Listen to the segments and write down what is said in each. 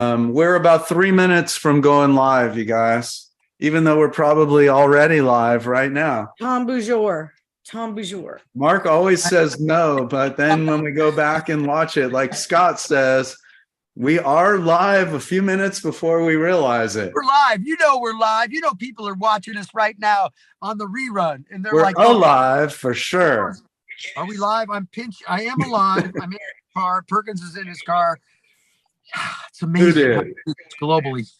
We're about 3 minutes from going live, you guys, even though we're probably already live right now. Beaujour. Mark always says no, but then when we go back and watch it, like Scott says, we are live a few minutes before we realize it. We're live. You know we're live. You know people are watching us right now on the rerun, and they're like, alive for sure. Are we live? I am alive. I'm in the car. Perkins is in his car. It's amazing. Who did? Globally.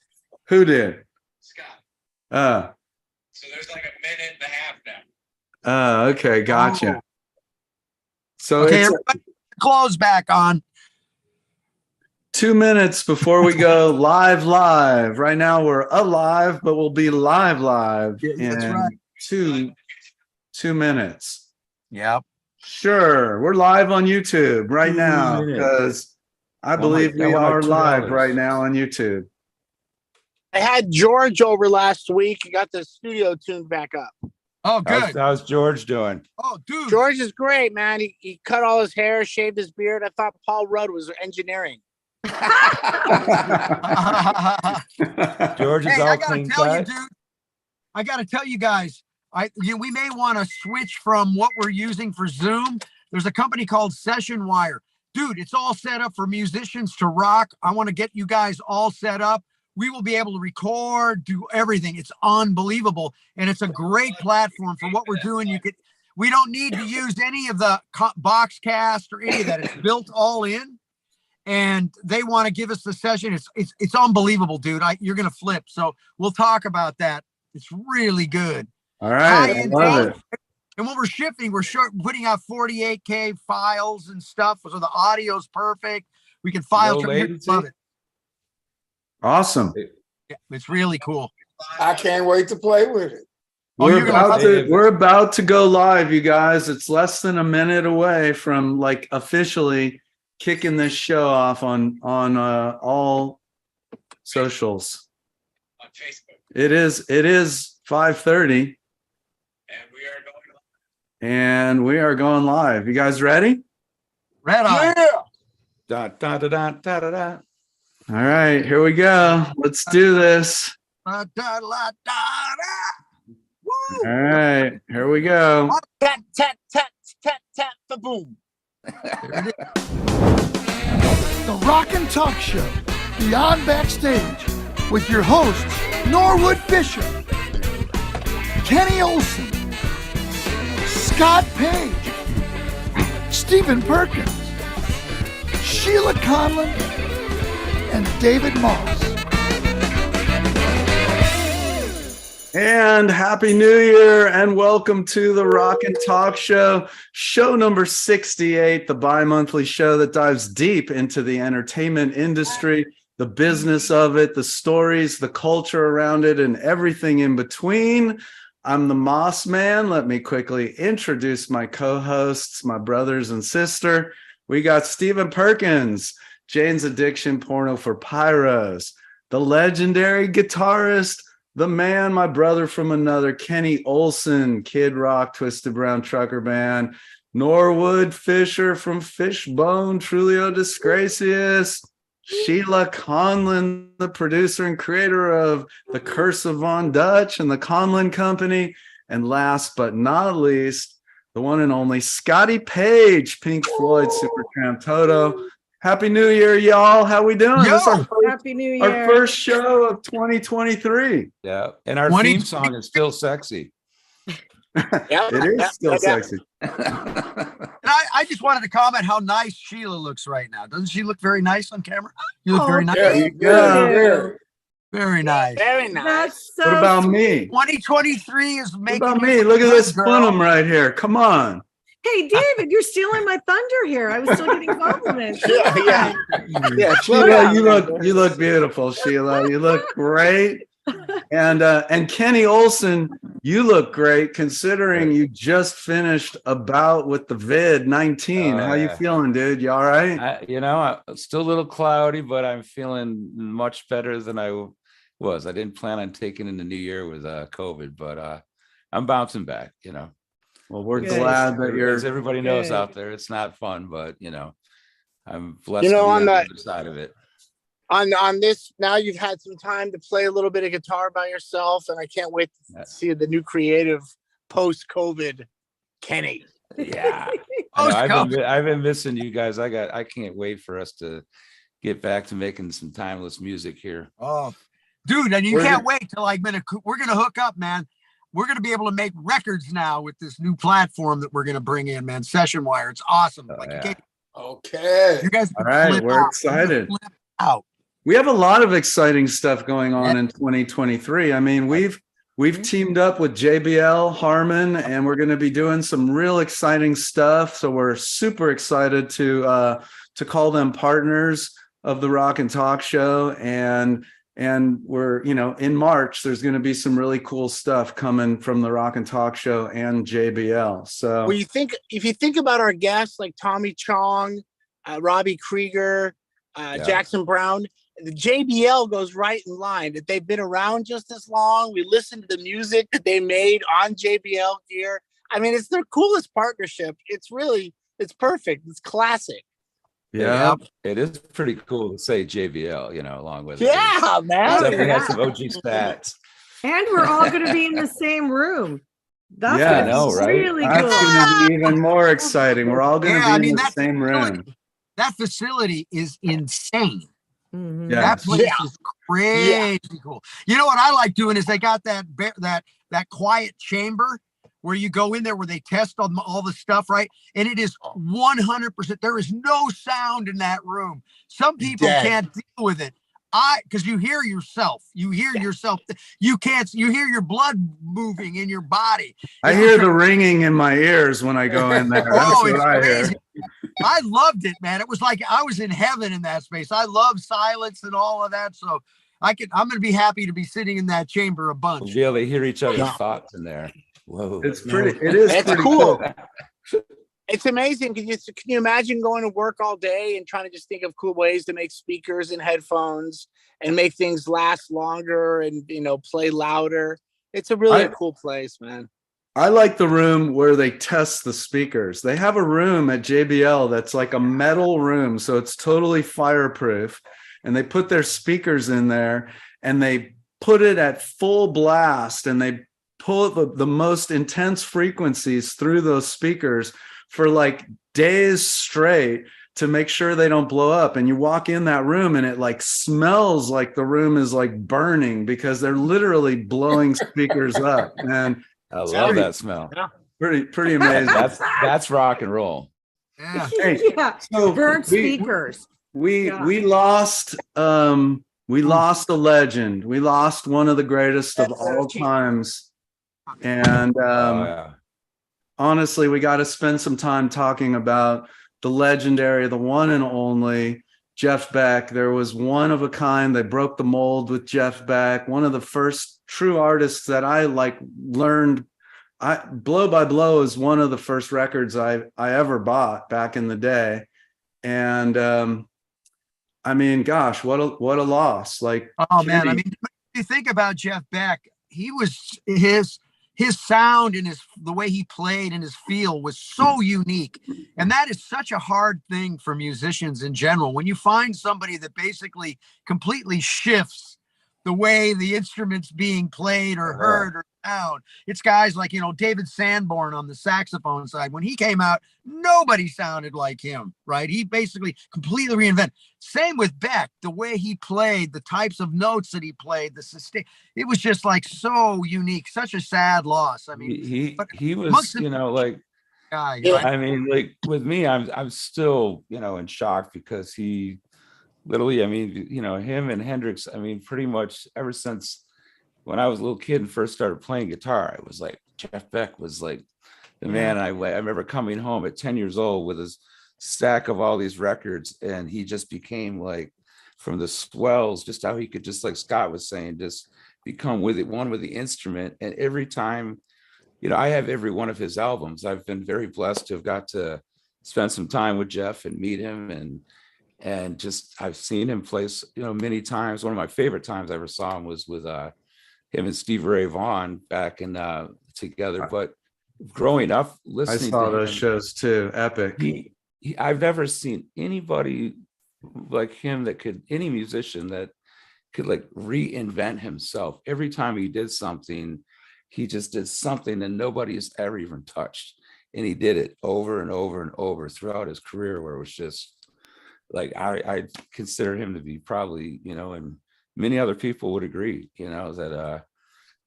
Who did? Scott. So there's like a minute and a half now. Okay, gotcha. Oh. So okay, it's everybody, clothes back on. 2 minutes before we go live. Right now we're alive, but we'll be live Yeah, that's in right. two minutes. Yep. Sure, we're live on YouTube right now because I believe we are live right now on YouTube. I had George over last week. He got the studio tuned back up. Oh, good. How's George doing? Oh, dude. George is great, man. He cut all his hair, shaved his beard. I thought Paul Rudd was engineering. George is all clean cut. Dude, I got to tell you guys, we may want to switch from what we're using for Zoom. There's a company called Session Wire. Dude, it's all set up for musicians to rock. I want to get you guys all set up. We will be able to record, do everything. It's unbelievable. And it's a great platform for what we're doing. We don't need to use any of the Boxcast or any of that. It's built all in. And they want to give us the session. It's unbelievable, dude. You're going to flip. So we'll talk about that. It's really good. All right. I love it. And when we're shifting, we're putting out 48K files and stuff. So the audio's perfect. We can file. Love it. Awesome. Yeah, it's really cool. I can't wait to play with it. We're about to go live, you guys. It's less than a minute away from like officially kicking this show off on all socials. On Facebook. It is 5:30. And we are going live. You guys ready? Right on. Yeah. Da, da, da, da, da, da, da. All right, here we go. Let's do this. Da, da, da, da. All right, here we go. Tat, tat, tat, tat, tat, boom. The Rock and Talk Show, Beyond Backstage, with your hosts, Norwood Fisher, Kenny Olson, Scott Page, Stephen Perkins, Sheila Conlon, and David Moss. And Happy New Year and welcome to the Rock and Talk Show, show number 68, the bi-monthly show that dives deep into the entertainment industry, the business of it, the stories, the culture around it, and everything in between. I'm the Moss Man. Let me quickly introduce my co-hosts, my brothers and sister. We got Stephen Perkins, Jane's Addiction Porno for Pyros, the legendary guitarist, the man, my brother from another, Kenny Olson, Kid Rock, Twisted Brown Trucker Band, Norwood Fisher from Fishbone, Trulio Disgracious, Sheila Conlon, the producer and creator of The Curse of Von Dutch and the Conlon Company, and last but not least, the one and only Scotty Page, Pink Floyd, Supertramp Toto. Happy New Year, y'all. How we doing? This is Happy New Year. our first show of 2023. Yeah, and our theme song is still sexy. It is still sexy. And I just wanted to comment how nice Sheila looks right now. Doesn't she look very nice on camera? You look very nice. Yeah. Very nice. Very nice. That's so What about me? 2023 is making. What about me? Look at this Funum right here. Come on. Hey, David, you're stealing my thunder here. I was still getting compliments. Yeah. Sheila, you look beautiful, Sheila. You look great. And Kenny Olson, you look great considering you just finished a bout with the vid-19. How you feeling, dude? You all right? It's still a little cloudy, but I'm feeling much better than I was. I didn't plan on taking in the new year with COVID, but I'm bouncing back, Well, we're glad that you're. As everybody knows out there, it's not fun, but I'm blessed to be on on the the other side of it. on this. Now you've had some time to play a little bit of guitar by yourself, and I can't wait to see the new creative post-COVID Kenny. Yeah. I've been missing you guys. I can't wait for us to get back to making some timeless music here. Oh, dude, and you can't wait till we're gonna hook up, man. We're gonna be able to make records now with this new platform that we're gonna bring in, man. Session Wire. It's awesome. Okay. You guys. All right, we're excited. Out. We have a lot of exciting stuff going on in 2023. I mean, we've teamed up with JBL Harmon, and we're going to be doing some real exciting stuff. So we're super excited to call them partners of the Rock and Talk Show. And we're, in March, there's going to be some really cool stuff coming from the Rock and Talk Show and JBL. So well, if you think about our guests like Tommy Chong, Robbie Krieger, Jackson Brown, the JBL goes right in line. That they've been around just as long. We listen to the music that they made on JBL gear. I mean, it's their coolest partnership. It's perfect. It's classic. Yeah, it is pretty cool to say JBL, along with yeah, it. man. It definitely has some OG stats. And we're all going to be in the same room. That's really cool. That's going to be even more exciting. We're all going to be in the same room. That facility is insane. Mm-hmm. That place is crazy cool. You know what I like doing is they got that quiet chamber where you go in there where they test on all the stuff, right? And it is 100%. There is no sound in that room. Some people can't deal with it. Because you hear yourself. You hear yourself. You hear your blood moving in your body. I hear the ringing in my ears when I go in there. That's what I hear. I loved it, man. It was like I was in heaven in that space. I love silence and all of that. So I'm going to be happy to be sitting in that chamber a bunch. Yeah, they hear each other's thoughts in there. Whoa. It's pretty cool. It's amazing. Can you imagine going to work all day and trying to just think of cool ways to make speakers and headphones and make things last longer and, play louder? It's a really cool place, man. I like the room where they test the speakers. They have a room at JBL that's like a metal room, so it's totally fireproof. And they put their speakers in there and they put it at full blast and they pull the most intense frequencies through those speakers for like days straight to make sure they don't blow up. And you walk in that room and it like smells like the room is like burning because they're literally blowing speakers up. And I love that smell. Yeah. Pretty amazing. That's rock and roll. Yeah. So burnt speakers. We lost a legend. We lost one of the greatest of all times. And honestly, we got to spend some time talking about the legendary, the one and only Jeff Beck. There was one of a kind. They broke the mold with Jeff Beck, one of the first true artists that I learned. Blow by Blow is one of the first records I ever bought back in the day. And I mean, gosh, what a loss. Like, man, I mean, you think about Jeff Beck, he was his sound and the way he played and his feel was so unique. And that is such a hard thing for musicians in general. When you find somebody that basically completely shifts the way the instrument's being played or heard or sound. It's guys like, David Sanborn on the saxophone side. When he came out, nobody sounded like him, right? He basically completely reinvented. Same with Beck, the way he played, the types of notes that he played, the sustain. It was just like so unique, such a sad loss. I mean, he was, like, guy, I mean, like with me, I'm still, in shock because he literally, I mean, him and Hendrix, I mean, pretty much ever since when I was a little kid and first started playing guitar, I was like, Jeff Beck was like the man. I remember coming home at 10 years old with his stack of all these records, and he just became like, from the swells, just how he could just, like Scott was saying, just become one with the instrument. And every time, I have every one of his albums. I've been very blessed to have got to spend some time with Jeff and meet him, and just I've seen him play, many times. One of my favorite times I ever saw him was with him and Stevie Ray Vaughan back in together. But growing up listening, I saw those shows too. Epic. I've never seen anybody like him that could, any musician that could like reinvent himself. Every time he did something, he just did something that nobody's ever even touched. And he did it over and over and over throughout his career, where it was just like, I consider him to be probably, and many other people would agree, that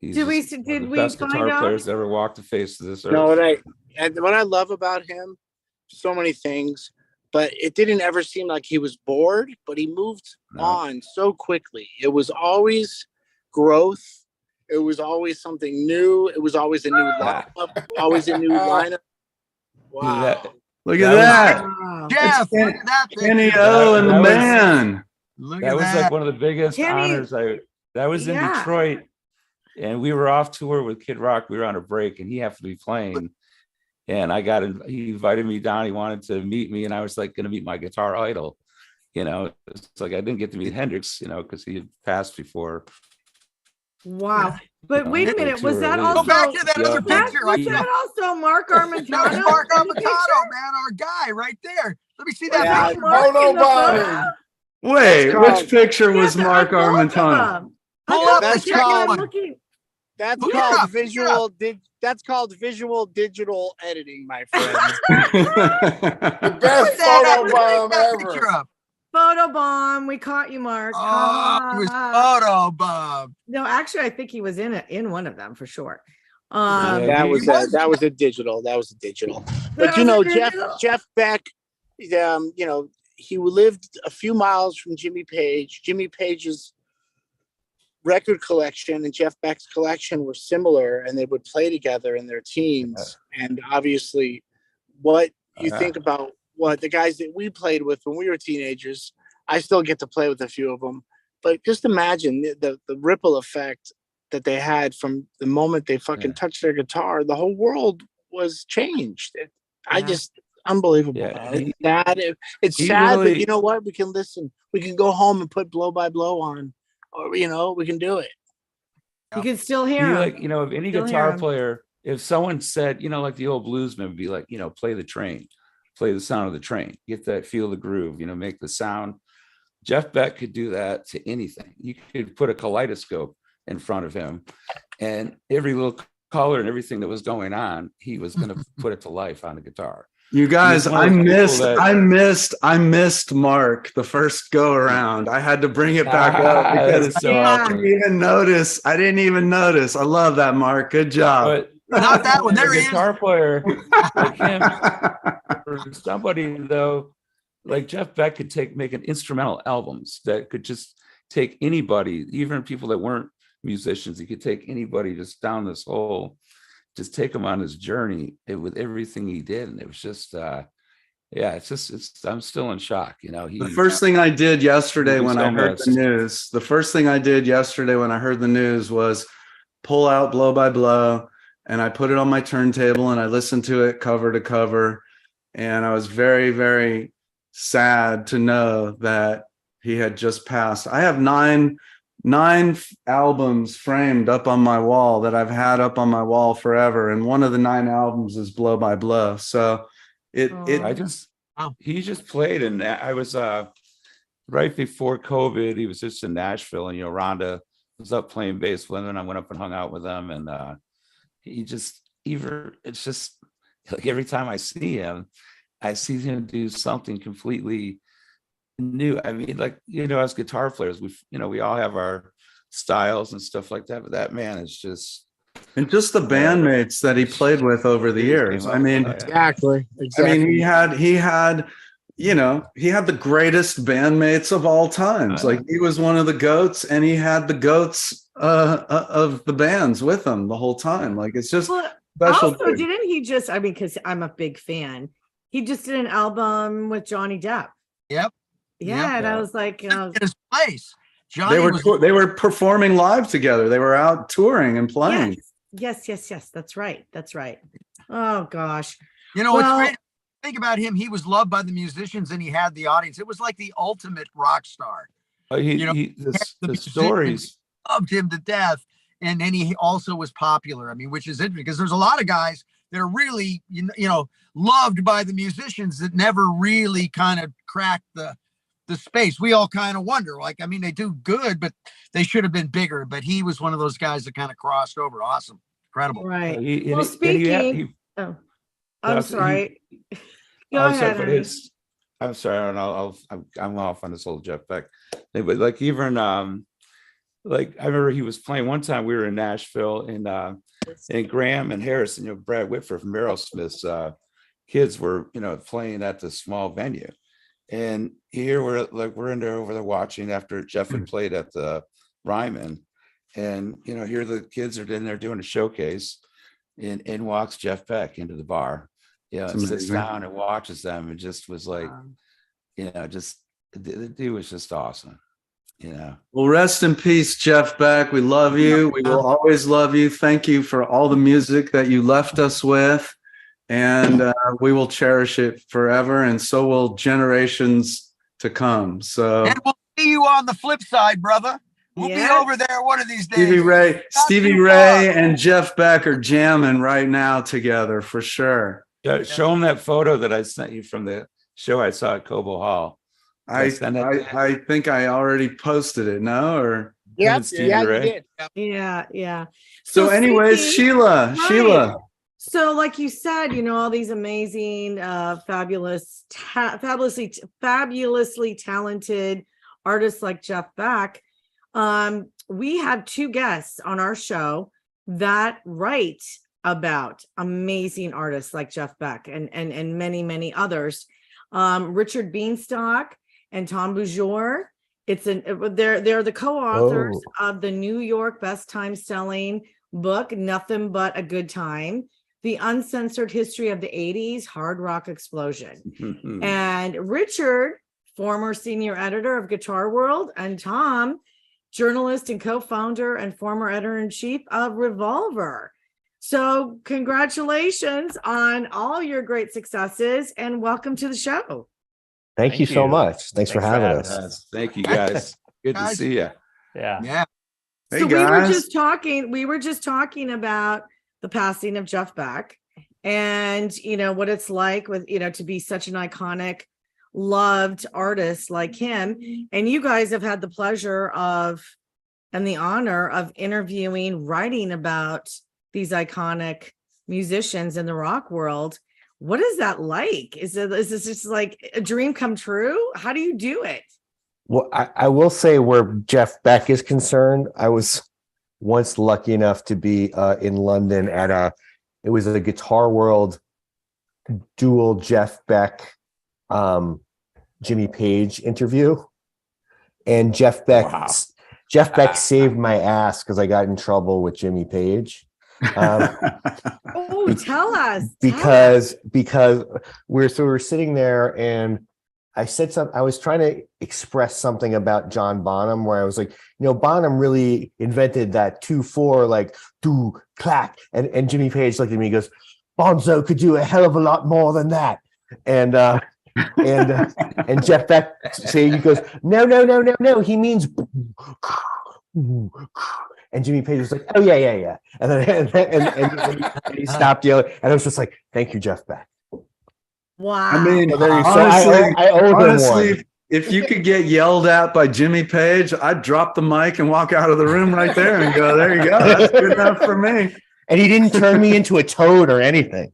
he's Did we the best guitar find players out? to ever walk the face of this earth. No, what I love about him, so many things, but it didn't ever seem like he was bored, but he moved on so quickly. It was always growth. It was always something new. It was always a new lineup, always a new lineup. Wow. Look at that. Wow. Jeff, look at that Kenny picture. O and the That was- man. Look That at was that. like one of the biggest Kenny- honors. That was in Yeah. Detroit, and we were off tour with Kid Rock. We were on a break, and he happened to be playing. And he invited me down. He wanted to meet me, and I was like going to meet my guitar idol. It's like I didn't get to meet Hendrix, because he had passed before. Wow. But wait a minute, was that Go also Go back to that Yeah. other picture. was that also Mark That was Armentano? Mark in the Armentano, man, our guy right there. Let me see that Yeah, picture. Mark Photo in the bombing. photo? Wait, That's called- which picture was Yes, Mark both of Armentano? them. Pull I got up the the picture, I'm second one. looking. That's Look it called up, look it up. That's called visual digital editing, my friend. The best That photo bomb picture ever. up. Photo bomb. We caught you, Mark. Oh, it was photo bomb. No, actually, I think he was in one of them for sure. Yeah, that he was was- a digital. That was a digital. That But was a digital. Jeff Beck, he lived a few miles from Jimmy Page. Jimmy Page's record collection and Jeff Beck's collection were similar, and they would play together in their teens. And obviously, what you think about what the guys that we played with when we were teenagers, I still get to play with a few of them. But just imagine the ripple effect that they had from the moment they fucking touched their guitar. The whole world was changed. Unbelievable. Yeah, It's sad. It's he sad, but really- you know what? We can listen. We can go home and put Blow by Blow on, or we can do it. You can still hear He him. like, if any Still hear guitar him. player, if someone said, like the old bluesman would be like, play the train, play the sound of the train, get that, feel the groove, make the sound. Jeff Beck could do that to anything. You could put a kaleidoscope in front of him, and every little color and everything that was going on, he was going to put it to life on the guitar. You guys, He's one of those people I missed Mark the first go around. I had to bring it back up because That's so Yeah. I awesome. didn't even notice. I love that, Mark. Good job. But Not that one. There a he is. guitar player like him, for somebody though, like Jeff Beck could make an instrumental albums that could just take anybody, even people that weren't musicians. He could take anybody just down this hole, just take them on his journey with everything he did. And it was just, I'm still in shock. The first thing I did yesterday when I heard the news was pull out Blow by Blow, and I put it on my turntable and I listened to it cover to cover. And I was very, very sad to know that he had just passed. I have nine albums framed up on my wall that I've had up on my wall forever, and one of the 9 albums is Blow by Blow. So he just played, and I was right before COVID. He was just in Nashville, and Rhonda was up playing bass with him, and I went up and hung out with him, and it's just like every time I see him do something completely new. I mean, like, as guitar players, we all have our styles and stuff like that, but that man is just, and just the bandmates that he played with over the years. I mean, Exactly. I mean, he had the greatest bandmates of all times. Like, he was one of the goats, and he had the goats of the bands with him the whole time. Like, it's just special. Also, didn't he just? I mean, because I'm a big fan. He just did an album with Johnny Depp. Yep. Yeah, Yep. and I was like, In his place. Johnny They were performing live together. They were out touring and playing. yes. That's right. Oh gosh. What's great, think about him. He was loved by the musicians, and he had the audience. It was like the ultimate rock star. The stories Loved him to death, and then he also was popular. I mean, which is interesting because there's a lot of guys that are really, loved by the musicians that never really kind of cracked the the space. We all kind of wonder, like, I mean, they do good, but they should have been bigger. But he was one of those guys that kind of crossed over. Awesome. Incredible. Right. He- Well, and speaking, oh, I'm also, sorry. Go I'm sorry, ahead. but Ernie. I'm sorry, and I'm off on this whole Jeff Beck thing, but like even like I remember he was playing one time. We were in Nashville, and Graham and Harrison, Brad Whitford from Aerosmith's kids were playing at this small venue, and here we're in there over there watching after Jeff had played at the Ryman, and here the kids are in there doing a showcase, and in walks Jeff Beck into the bar. And sits down and watches them, and just was like, just the dude was just awesome. Well, rest in peace, Jeff Beck. We love you. We will always love you. Thank you for all the music that you left us with, and we will cherish it forever, and so will generations to come. So, And we'll see you on the flip side, brother. We'll be over there one of these days. Stevie Ray and Jeff Beck are jamming right now together for sure. Show him that photo that I sent you from the show I saw at Cobo Hall. I think I already posted it. No, or yeah, you did. Yeah. So anyways, Sheila. So like you said, all these amazing, fabulously talented artists like Jeff Beck. We have two guests on our show that write about amazing artists like Jeff Beck and many, many others. Richard Bienstock and Tom Beaujour. They're the co-authors of the New York best time-selling book, Nothing But a Good Time, The Uncensored History of the 80s Hard Rock Explosion. And Richard, former senior editor of Guitar World, and Tom, journalist and co-founder and former editor-in-chief of Revolver. So congratulations on all your great successes and welcome to the show. Thank you so much. Thanks for having us. Thank you, guys. Good to see you. Yeah. Hey, so guys. we were just talking about the passing of Jeff Beck and what it's like with to be such an iconic, loved artist like him. And you guys have had the pleasure of and the honor of writing about these iconic musicians in the rock world. What is that like? Is this just like a dream come true? How do you do it? Well, I will say where Jeff Beck is concerned, I was once lucky enough to be in London at it was a Guitar World dual Jeff Beck, Jimmy Page interview. And Jeff Beck saved my ass because I got in trouble with Jimmy Page. Tell us. Because we're sitting there and I said something. I was trying to express something about John Bonham, where I was like, Bonham really invented that 2/4, like do clack, and Jimmy Page looked at me and goes, Bonzo could do a hell of a lot more than that, and Jeff Beck he goes, no, he means. And Jimmy Page was like, oh yeah, and then and he stopped yelling, and I was just like, thank you, Jeff Beck. Wow. I mean, I owe him one. If you could get yelled at by Jimmy Page, I'd drop the mic and walk out of the room right there and go, there you go. That's good enough for me. And he didn't turn me into a toad or anything.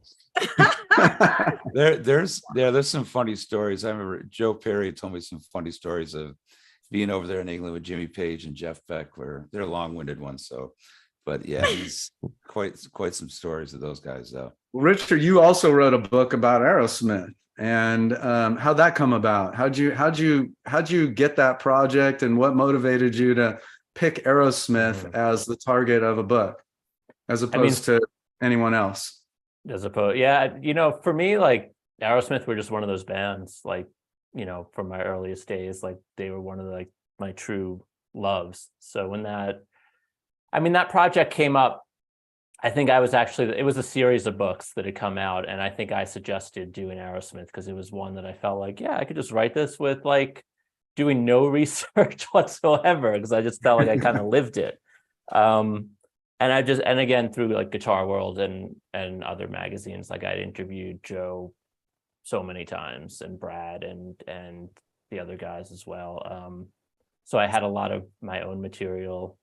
There's some funny stories. I remember Joe Perry told me some funny stories of being over there in England with Jimmy Page and Jeff Beck, where they're long-winded ones. So, but yeah, he's quite some stories of those guys, though. Well, Richard, you also wrote a book about Aerosmith, and how'd that come about? How'd you get that project, and what motivated you to pick Aerosmith as the target of a book, as opposed to anyone else? For me, like Aerosmith were just one of those bands, like, from my earliest days, like they were one of my true loves. So when that project came up, I think it was a series of books that had come out, and I think I suggested doing Aerosmith because it was one that I felt like, I could just write this with like doing no research whatsoever, because I just felt like I kind of lived it. And again, through like Guitar World and other magazines, like I'd interviewed Joe so many times, and Brad and the other guys as well. So I had a lot of my own material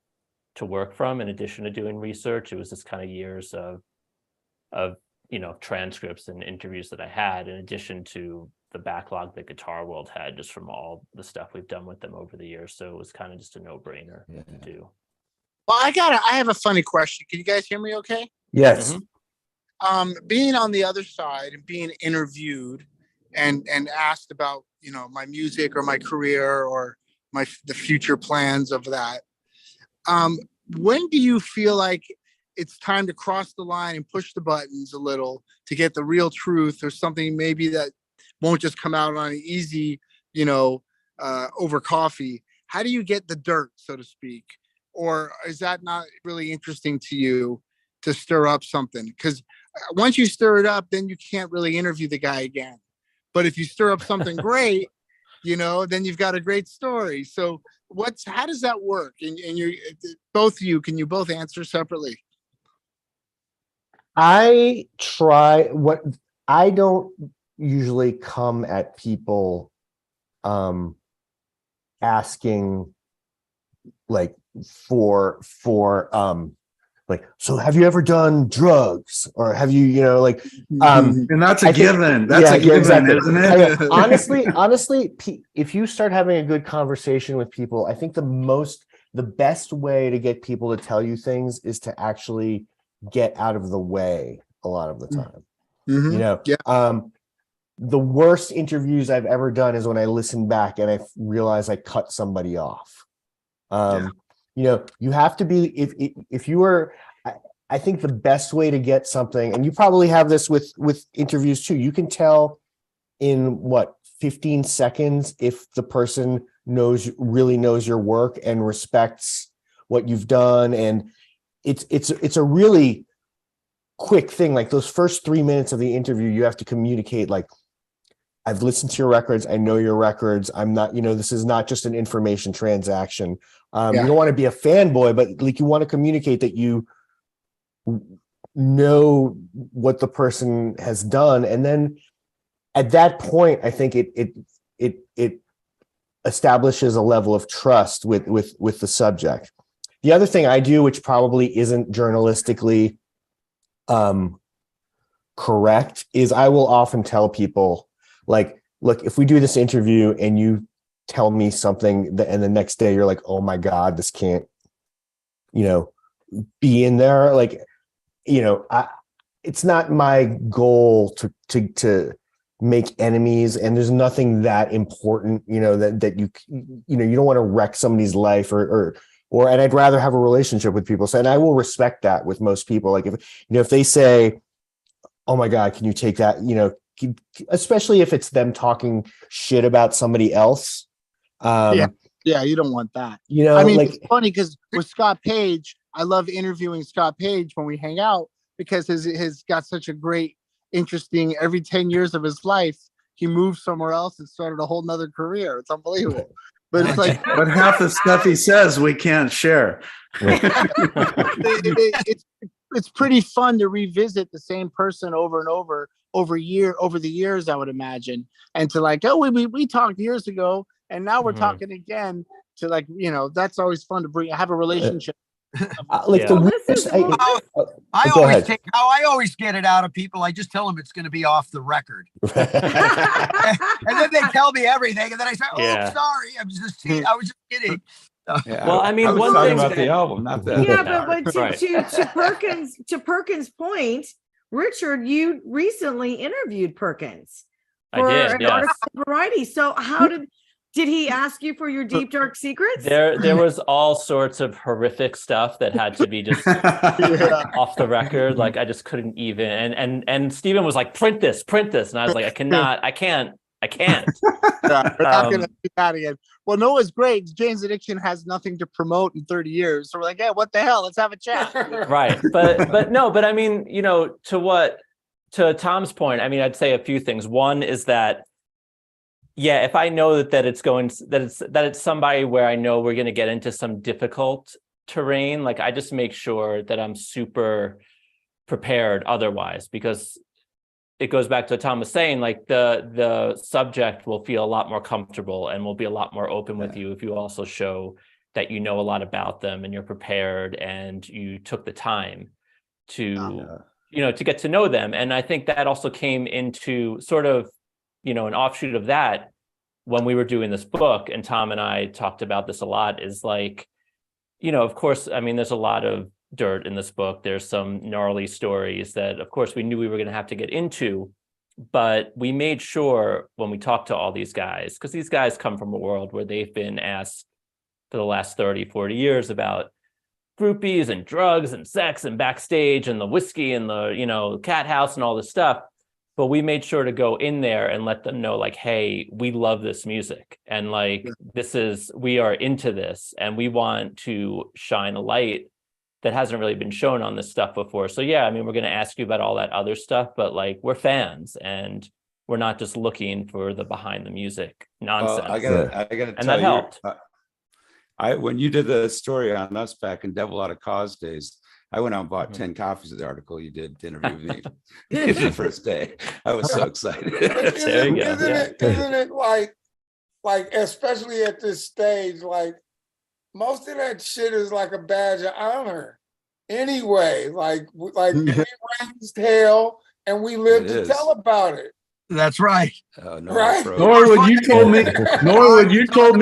to work from in addition to doing research. It was just kind of years of transcripts and interviews that I had in addition to the backlog that Guitar World had just from all the stuff we've done with them over the years. So it was kind of just a no-brainer to do. Well, I have a funny question. Can you guys hear me okay? Yes. Being on the other side and being interviewed and asked about, my music or my career or the future plans of that. When do you feel like it's time to cross the line and push the buttons a little to get the real truth or something maybe that won't just come out on an easy, over coffee? How do you get the dirt, so to speak? Or is that not really interesting to you to stir up something? Because once you stir it up, then you can't really interview the guy again. But if you stir up something great, then you've got a great story. So how does that work? And you both of you, can you both answer separately? I don't usually come at people asking like for so have you ever done drugs or have you and that's a given. That's a given, exactly. Isn't it? honestly, if you start having a good conversation with people, I think the best way to get people to tell you things is to actually get out of the way a lot of the time. The worst interviews I've ever done is when I listen back and I realize I cut somebody off. You have to be, if you are, I think the best way to get something, and you probably have this with interviews too, you can tell in 15 seconds if the person really knows your work and respects what you've done. And it's a really quick thing. Like those first 3 minutes of the interview, you have to communicate like, I've listened to your records. I know your records. I'm not, this is not just an information transaction. You don't want to be a fanboy, but like you want to communicate that you know what the person has done. And then at that point, I think it establishes a level of trust with the subject. The other thing I do, which probably isn't journalistically correct, is I will often tell people, like, look, if we do this interview and you tell me something and the next day you're like, oh my God, this can't, be in there. Like, it's not my goal to make enemies, and there's nothing that important, that you don't want to wreck somebody's life or and I'd rather have a relationship with people. So, and I will respect that with most people. Like if they say, oh my God, can you take that, especially if it's them talking shit about somebody else. Yeah, you don't want that. It's funny because with Scott Page, I love interviewing Scott Page when we hang out because his got such a great, interesting, every 10 years of his life, he moved somewhere else and started a whole nother career. It's unbelievable. But it's like, but half the stuff he says we can't share. It's pretty fun to revisit the same person over and over the years, I would imagine, and to like, oh, we talked years ago, and now we're talking again. To like, that's always fun to have a relationship. I always get it out of people. I just tell them it's going to be off the record, and then they tell me everything, and then I say, "Oh, I'm sorry, I was just kidding." Well, I mean, one thing about the album, not that. Yeah, but to Perkins' point, Richard, you recently interviewed Perkins for an article in Variety. So how did he ask you for your deep dark secrets? There was all sorts of horrific stuff that had to be just off the record. Like I just couldn't even. And Stephen was like, print this, and I was like, I can't. We're not gonna do that again. Well, no, it's great. Jane's Addiction has nothing to promote in 30 years. So we're like, yeah, what the hell? Let's have a chat. Right. But I mean, to Tom's point, I mean, I'd say a few things. One is that, yeah, if I know that it's somebody where I know we're going to get into some difficult terrain, like I just make sure that I'm super prepared otherwise, because it goes back to what Tom was saying, like the subject will feel a lot more comfortable and will be a lot more open with you if you also show that you know a lot about them and you're prepared and you took the time to to get to know them. And I think that also came into sort of an offshoot of that when we were doing this book, and Tom and I talked about this a lot, is like, of course, I mean, there's a lot of dirt in this book. There's some gnarly stories that, of course, we knew we were going to have to get into, but we made sure when we talked to all these guys, because these guys come from a world where they've been asked for the last 30, 40 years about groupies and drugs and sex and backstage and the whiskey and the, cat house and all this stuff. But we made sure to go in there and let them know, like, hey, we love this music. And like, we are into this and we want to shine a light that hasn't really been shown on this stuff before. So yeah, I mean, we're going to ask you about all that other stuff, but like, we're fans and we're not just looking for the behind the music nonsense. Well, I gotta and tell that you, helped. When you did the story on us back in Devil Out of Cause days, I went out and bought 10 copies of the article you did to interview me the first day. I was so excited. Isn't it like, especially at this stage, like most of that shit is like a badge of honor anyway. Like we raised hell and we live to tell about it. That's right. Oh, no, right. Norwood, you told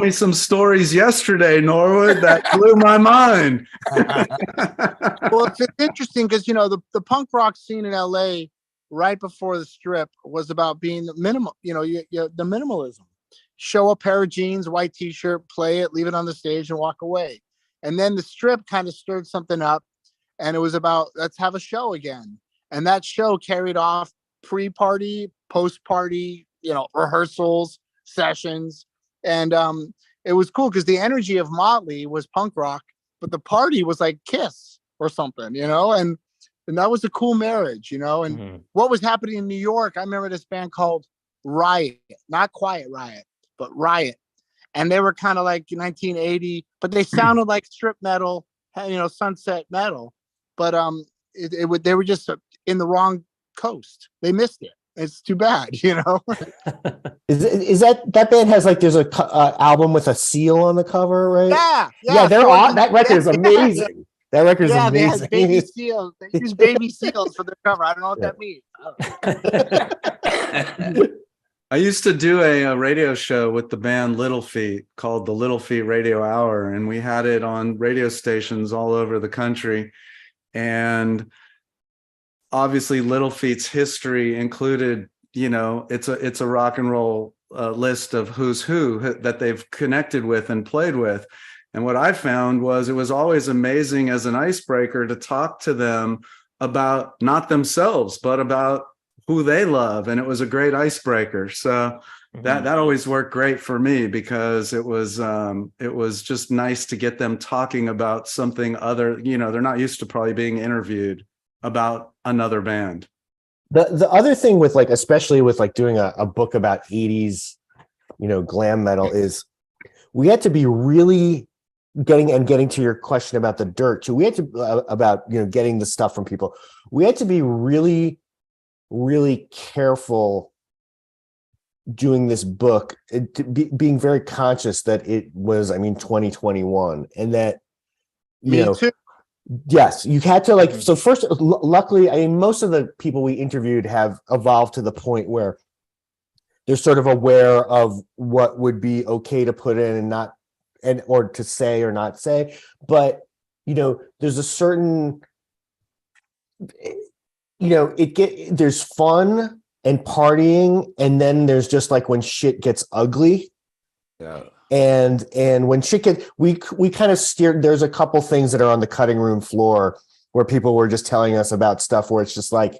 me some stories yesterday, Norwood, that blew my mind. Well, it's interesting because the punk rock scene in LA right before the strip was about being minimal. The minimalism. Show a pair of jeans, white t-shirt, play it, leave it on the stage, and walk away. And then the strip kind of stirred something up, and it was about, let's have a show again. And that show carried off pre-party, post-party, rehearsals, sessions. And it was cool because the energy of Motley was punk rock, but the party was like Kiss or something, and that was a cool marriage, and what was happening in New York. I remember this band called Riot, not Quiet Riot, but Riot. And they were kind of like 1980, but they sounded like strip metal, sunset metal. But they were just in the wrong coast. They missed it. It's too bad, Is that band has like there's a album with a seal on the cover, right? Yeah. They're that record is amazing. That record is amazing. They had baby seals. They use baby seals for their cover. I don't know what that means. I used to do a radio show with the band Little Feat called the Little Feat Radio Hour, and we had it on radio stations all over the country. And obviously Little Feat's history included, it's a rock and roll list of who's who that they've connected with and played with. And what I found was it was always amazing as an icebreaker to talk to them about not themselves, but about who they love. And it was a great icebreaker. So that always worked great for me because it was just nice to get them talking about something other, they're not used to probably being interviewed about another band. The other thing with like, especially with like doing a book about 80s, glam metal is we had to be really getting to your question about the dirt too. We had to about, getting the stuff from people. We had to be really, really careful doing this book, being very conscious that it was, 2021 and that, too. Yes, you had to like, so first, luckily, most of the people we interviewed have evolved to the point where they're sort of aware of what would be okay to put in and not, or to say or not say. But, there's a certain, there's fun and partying. And then there's just like when shit gets ugly. Yeah. And when shit gets, we kind of steered, there's a couple things that are on the cutting room floor where people were just telling us about stuff where it's just like,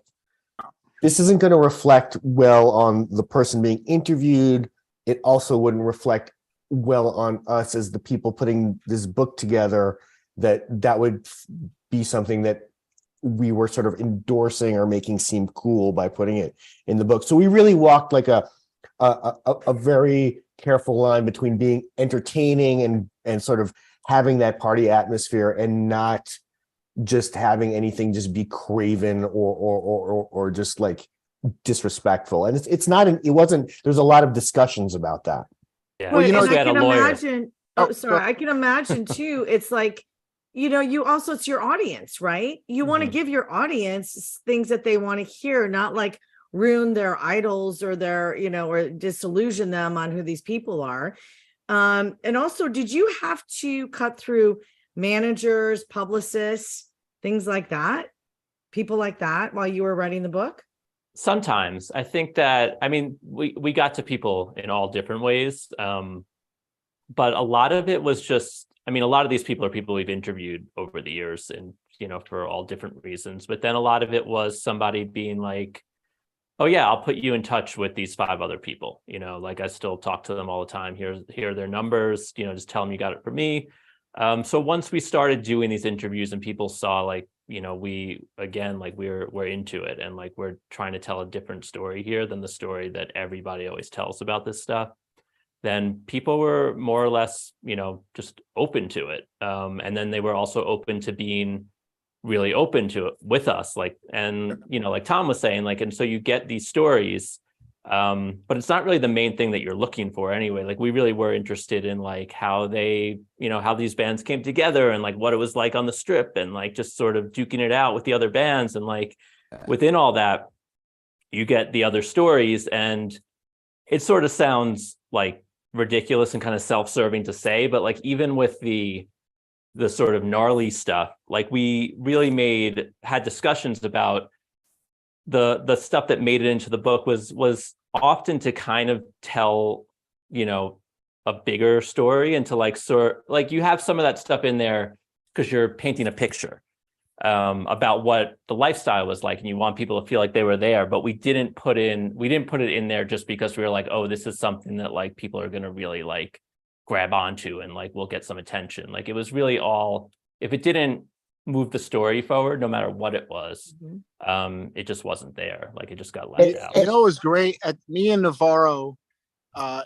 this isn't going to reflect well on the person being interviewed. It also wouldn't reflect well on us as the people putting this book together, that would be something that we were sort of endorsing or making seem cool by putting it in the book. So we really walked like a very careful line between being entertaining and sort of having that party atmosphere and not just having anything just be craven or just like disrespectful. And it wasn't, there's a lot of discussions about that. Yeah. Well, We and I had a can lawyer. imagine. Oh, sorry. I can imagine too. It's like, you also, it's your audience, right? You want to give your audience things that they want to hear, not like ruin their idols or their, or disillusion them on who these people are. And also, did you have to cut through managers, publicists, things like that, people like that while you were writing the book? Sometimes. I think that, we got to people in all different ways. But a lot of it was just, a lot of these people are people we've interviewed over the years and, for all different reasons. But then a lot of it was somebody being like, oh yeah, I'll put you in touch with these 5 other people. Like I still talk to them all the time. Here are their numbers, just tell them you got it from me. So once we started doing these interviews and people saw like, we're into it and like, we're trying to tell a different story here than the story that everybody always tells about this stuff, then people were more or less, just open to it. And then they were also open to being really open to it with us. Like Tom was saying, like, and so you get these stories, but it's not really the main thing that you're looking for anyway. Like we really were interested in like how they, how these bands came together and like what it was like on the Strip and like just sort of duking it out with the other bands. And like within all that, you get the other stories, and it sort of sounds like ridiculous and kind of self-serving to say, but like even with the sort of gnarly stuff, like we really had discussions about the stuff that made it into the book was often to kind of tell, a bigger story and to like like you have some of that stuff in there because you're painting a picture about what the lifestyle was like, and you want people to feel like they were there. But we didn't put it in there just because we were like, oh, this is something that like people are going to really like grab onto and like we'll get some attention. Like it was really all, if it didn't move the story forward, no matter what it was, it just wasn't there. Like it just got left out. It was great. At me and Navarro,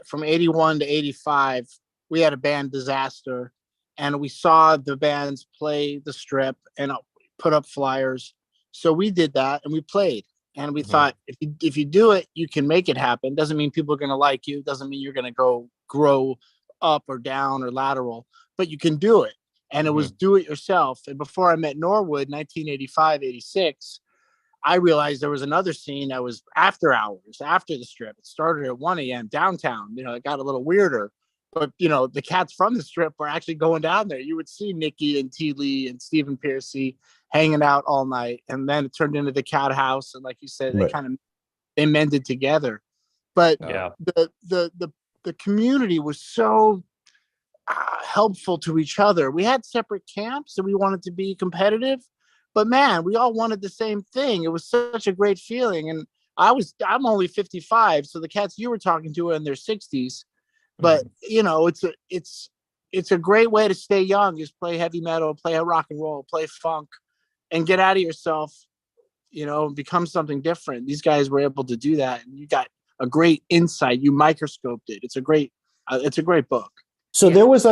from 81 to 85, we had a band Disaster, and we saw the bands play the Strip and put up flyers. So we did that and we played, and we thought if you do it, you can make it happen. Doesn't mean people are going to like you. Doesn't mean you're going to go grow up or down or lateral, but you can do it. And it was do it yourself. And before I met Norwood, 1985, 86, I realized there was another scene that was after hours, after the Strip. It started at 1 a.m. downtown. It got a little weirder. But, the cats from the Strip were actually going down there. You would see Nikki and T. Lee and Stephen Piercy hanging out all night. And then it turned into the Cat House. And like you said, they mended together. But the community was so helpful to each other. We had separate camps and we wanted to be competitive, but man, we all wanted the same thing. It was such a great feeling. And I'm only 55, so the cats you were talking to are in their 60s. But it's a great way to stay young. Just play heavy metal, play rock and roll, play funk, and get out of yourself, and become something different. These guys were able to do that, and you got a great insight. You microscoped it. It's a great book. So there was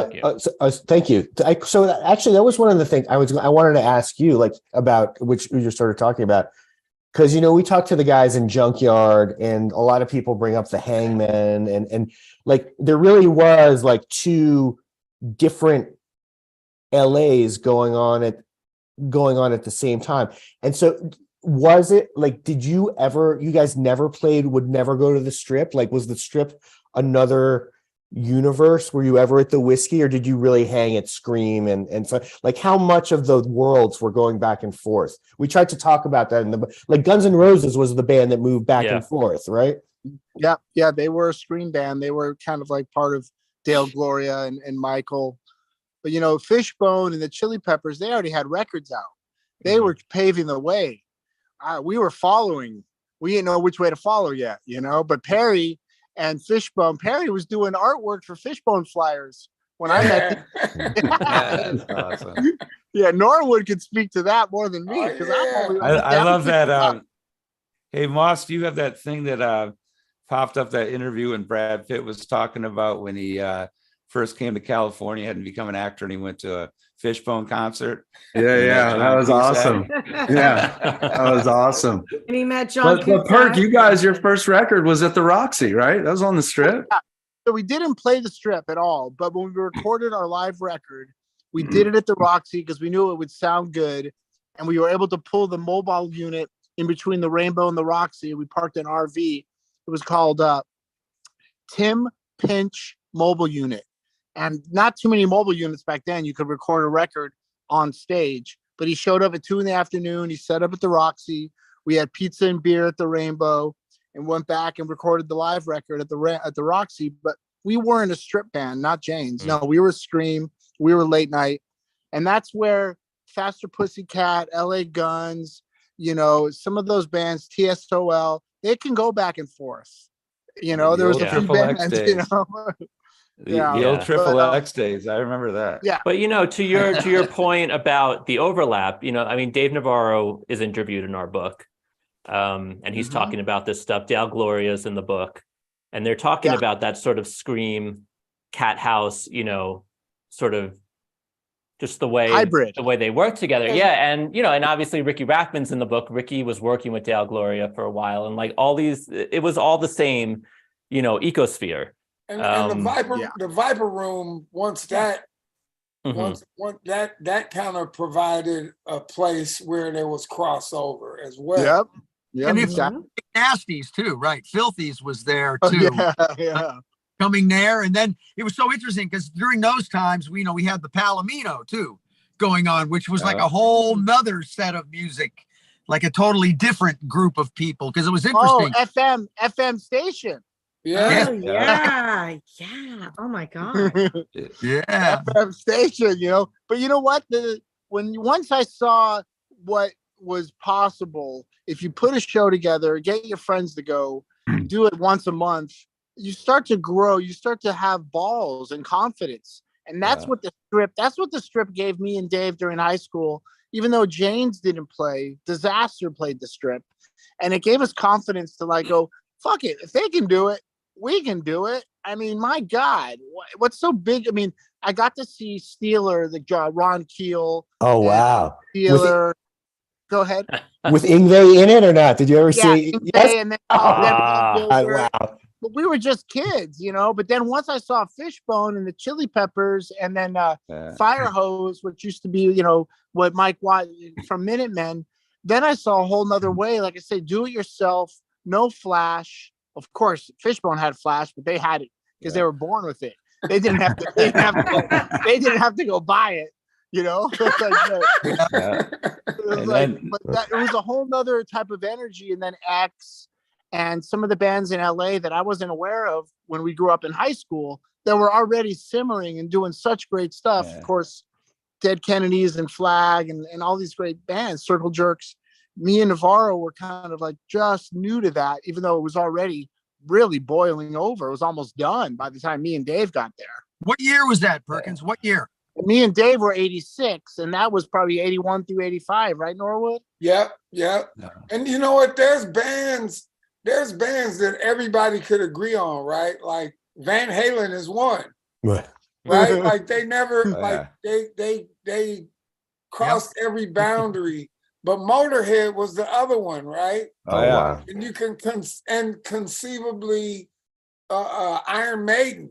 thank you. So actually, that was one of the things I wanted to ask you, like about which you just started talking about, because we talked to the guys in Junkyard, and a lot of people bring up the Hangmen, and like there really was like 2 different LAs going on at the same time. And so was it like, you guys would never go to the Strip? Like, was the Strip another universe? Were you ever at the Whiskey, or did you really hang at Scream? And so like how much of the worlds were going back and forth? We tried to talk about that like Guns N' Roses was the band that moved back and forth, right? Yeah, they were a Scream band. They were kind of like part of Dale Gloria and Michael. But Fishbone and the Chili Peppers, they already had records out. They were paving the way. We were following. We didn't know which way to follow yet, but Perry and Fishbone. Perry was doing artwork for Fishbone flyers when I met him. That's awesome. Yeah, Norwood could speak to that more than me because I love that. Hey, Moss, do you have that thing that popped up, that interview when Brad Pitt was talking about when he first came to California, hadn't become an actor, and he went to a Fishbone concert. Yeah, that was awesome. Yeah, that was awesome. And he met John. But Perk, you guys, your first record was at the Roxy, right? That was on the Strip. Yeah. So we didn't play the Strip at all, but when we recorded our live record, we did it at the Roxy because we knew it would sound good, and we were able to pull the mobile unit in between the Rainbow and the Roxy. We parked an RV. It was called Tim Pinch Mobile Unit. And not too many mobile units back then. You could record a record on stage. But he showed up at 2 PM. He set up at the Roxy. We had pizza and beer at the Rainbow, and went back and recorded the live record at the Roxy. But we weren't a Strip band, not Jane's. No, we were Scream. We were Late Night. And that's where Faster Pussycat, LA Guns, you know, some of those bands, TSOL, they can go back and forth. You know, there was a few bands, you know. The old Triple X days. I remember that. Yeah. But you know, to your point about the overlap, you know, I mean, Dave Navarro is interviewed in our book. And he's talking about this stuff. Dale Gloria's in the book. And they're talking about that sort of Scream, Cat House, you know, sort of just the way hybrid, the way they work together. Yeah. And, you know, and obviously Ricky Rackman's in the book. Ricky was working with Dale Gloria for a while, and like all these, it was all the same, you know, ecosphere. And the Viper Room, once that that kind of provided a place where there was crossover as well. Yep. And it's Nasties too, right? Filthies was there too. Coming there. And then it was so interesting because during those times, we had the Palomino too going on, which was like a whole nother set of music, like a totally different group of people, because it was interesting. Oh, FM station. Yeah. Oh my God. Yeah. FM station, you know. But you know what? Once I saw what was possible, if you put a show together, get your friends to go, do it once a month, you start to grow, you start to have balls and confidence. And that's what the Strip gave me and Dave during high school. Even though Jane's didn't play, Disaster played the Strip. And it gave us confidence to like go, fuck it. If they can do it, we can do it. I mean, my God, what's so big? I mean, I got to see Steeler, the Ron Keel. Oh, wow. Steeler. Go ahead. With Yngwie in it or not? Did you ever see? Yes. And then, wow. But we were just kids, you know. But then once I saw Fishbone and the Chili Peppers, and then Fire Hose, which used to be, you know, what Mike Watt from Minutemen, then I saw a whole nother way. Like I said, do it yourself, no flash. Of course, Fishbone had flash, but they had it because they were born with it. They didn't have to. They didn't have to go buy it. You know, it was a whole nother type of energy. And then X and some of the bands in LA that I wasn't aware of when we grew up in high school that were already simmering and doing such great stuff. Of course, Dead Kennedys and Flag and all these great bands, Circle Jerks. Me and Navarro were kind of like just new to that, even though it was already really boiling over. It was almost done by the time me and Dave got there. What year was that, Perkins? What year? Me and Dave were 86, and that was probably 81 through 85, right, Norwood? Yep. And you know what? There's bands that everybody could agree on, right? Like Van Halen is one. Right? Like they never they crossed every boundary. But Motorhead was the other one, right? Oh, yeah. And you can conceivably Iron Maiden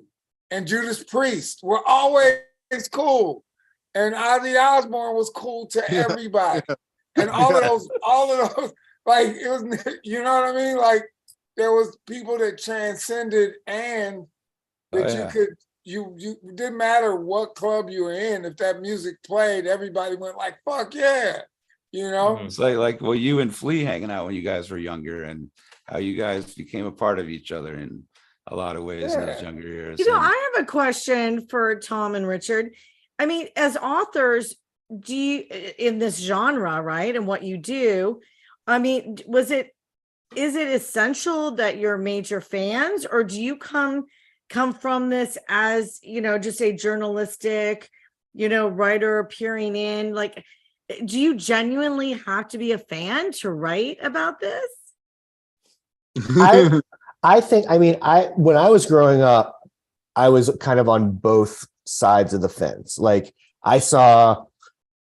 and Judas Priest were always cool. And Ozzy Osbourne was cool to everybody. And all of those, like it was, you know what I mean? Like there was people that transcended, and that you didn't matter what club you were in. If that music played, everybody went like, fuck yeah. You know, it's like you and Flea hanging out when you guys were younger, and how you guys became a part of each other in a lot of ways in those younger years. You know, I have a question for Tom and Richard. I mean, as authors, do you, in this genre, right, and what you do, I mean, is it essential that you're major fans, or do you come from this as, you know, just a journalistic, you know, writer appearing in, like, do you genuinely have to be a fan to write about this? I think, I mean, when I was growing up, I was kind of on both sides of the fence. Like I saw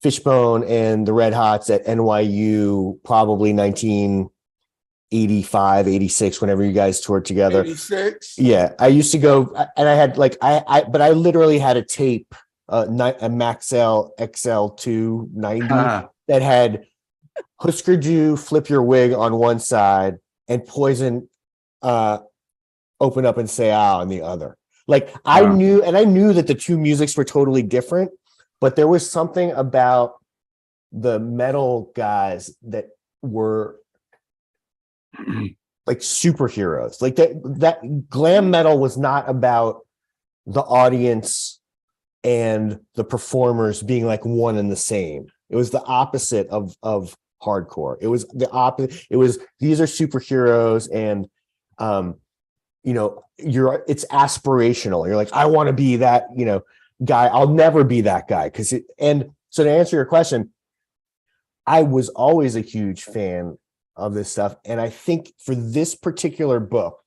Fishbone and the Red Hots at NYU probably 1985, 86, whenever you guys toured together. 86. Yeah, I used to go, and I had like but I literally had a tape, a Maxell XL290 that had Husker Du, Flip Your Wig on one side, and Poison, Open Up and Say Ah on the other. Like I knew that the two musics were totally different, but there was something about the metal guys that were like superheroes. Like that glam metal was not about the audience and the performers being like one and the same. It was the opposite of hardcore. It was the opposite. It was, these are superheroes, and it's aspirational. You're like, I want to be that, guy. I'll never be that guy. And so to answer your question, I was always a huge fan of this stuff. And I think for this particular book,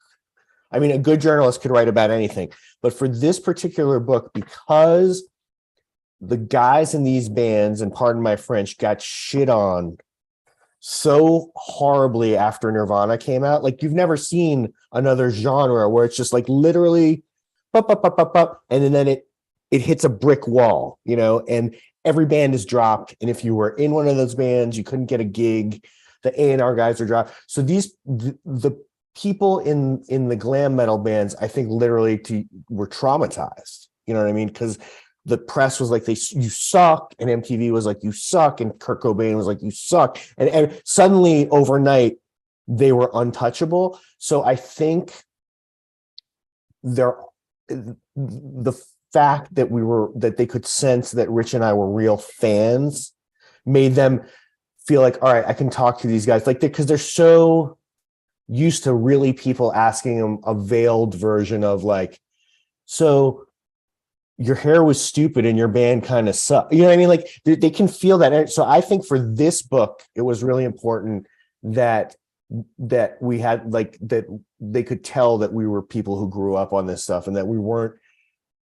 I mean, a good journalist could write about anything, but for this particular book, because the guys in these bands, and pardon my French, got shit on so horribly after Nirvana came out. Like, you've never seen another genre where it's just like literally pop, pop, pop, pop, pop, and then it hits a brick wall, and every band is dropped. And if you were in one of those bands, you couldn't get a gig. The A&R guys are dropped. So the people in the glam metal bands, I think literally were traumatized. You know what I mean? Because the press was like, you suck, and MTV was like, you suck, and Kurt Cobain was like, you suck, and suddenly overnight they were untouchable. So I think the fact that they could sense that Rich and I were real fans made them feel like, all right, I can talk to these guys, like, because they're so used to really people asking them a veiled version of like, so your hair was stupid and your band kind of sucked. You know what I mean? Like they can feel that. So I think for this book, it was really important that we had, like, that they could tell that we were people who grew up on this stuff, and that we weren't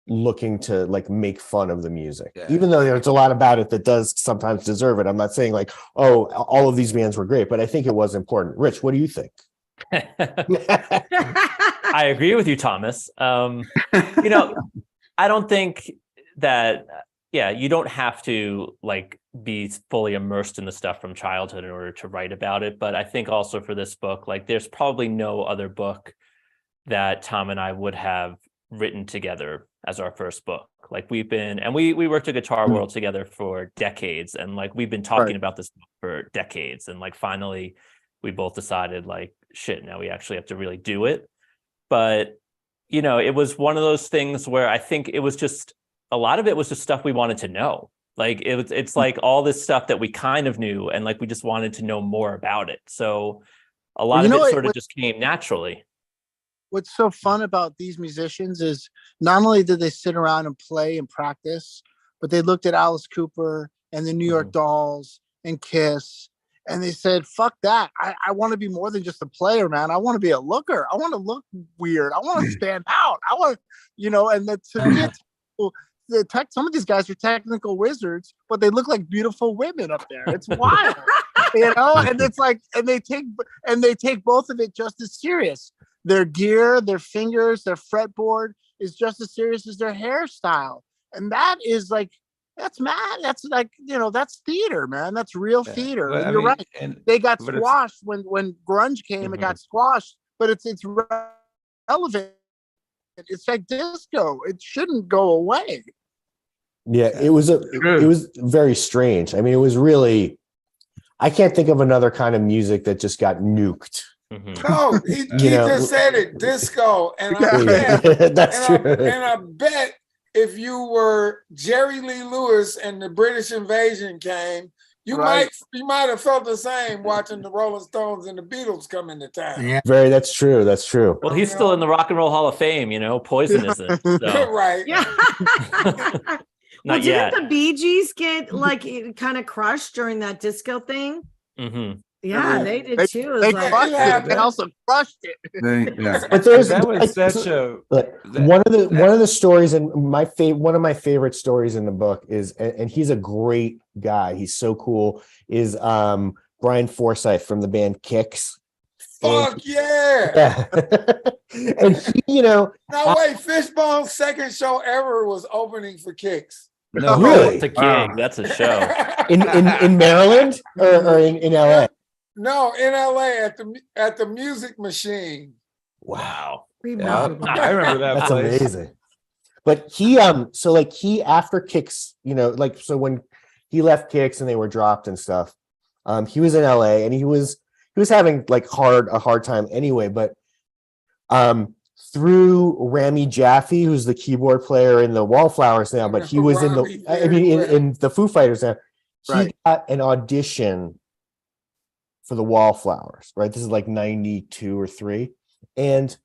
looking to like make fun of the music, even though there's a lot about it that does sometimes deserve it. I'm not saying like, oh, all of these bands were great, but I think it was important. Rich, what do you think? I agree with you, Thomas. I don't think that, you don't have to like be fully immersed in the stuff from childhood in order to write about it. But I think also for this book, like there's probably no other book that Tom and I would have written together as our first book. Like we worked at Guitar World together for decades, and like we've been talking about this book for decades, and like finally we both decided like, shit, now we actually have to really do it. But it was one of those things where I think it was just, a lot of it was just stuff we wanted to know. Like it's like all this stuff that we kind of knew, and like we just wanted to know more about it. So a lot of it sort of just came naturally. What's so fun about these musicians is not only did they sit around and play and practice, but they looked at Alice Cooper and the New York Dolls and Kiss, and they said, fuck that. I want to be more than just a player, man. I want to be a looker. I want to look weird. I want to stand out. I want, and that's some of these guys are technical wizards, but they look like beautiful women up there. It's wild, and it's like, and they take both of it just as serious. Their gear, their fingers, their fretboard is just as serious as their hairstyle. And that is like, that's mad. That's like, that's theater, man. That's real theater. Well, and you're right. And they got squashed when grunge came. It got squashed, but it's relevant. It's like disco. It shouldn't go away. Yeah, it was very strange. I mean, it was really, I can't think of another kind of music that just got nuked. No, he just said it, disco. And I bet if you were Jerry Lee Lewis and the British invasion came, you might have felt the same watching the Rolling Stones and the Beatles come into town. Yeah, that's true. That's true. Well, he's still in the Rock and Roll Hall of Fame, Poison isn't. So. Right. Yeah. Not yet. Didn't the Bee Gees get like kind of crushed during that disco thing? Mm-hmm. Yeah, they did too. It They was like, crushed it. They also crushed it. But there's that was such a one of the stories, and one of my favorite stories in the book is, and he's a great guy. He's so cool. Is Brian Forsyth from the band Kix. Fuck yeah. Yeah. And he, you know, No way, Fishbone's second show ever was opening for Kicks. no really? It's a gig. That's a show. in Maryland or in LA. No, in LA at the Music Machine. Wow. remarkable. I remember that That's place. amazing. But he so like he after Kicks, you know, like so when he left Kicks and they were dropped and stuff, he was in LA and he was having like a hard time anyway, but through Rami Jaffe, who's the keyboard player in the Wallflowers now, but he was in the Foo Fighters now. He got an audition for the Wallflowers, right? This is like 92 or 3. And,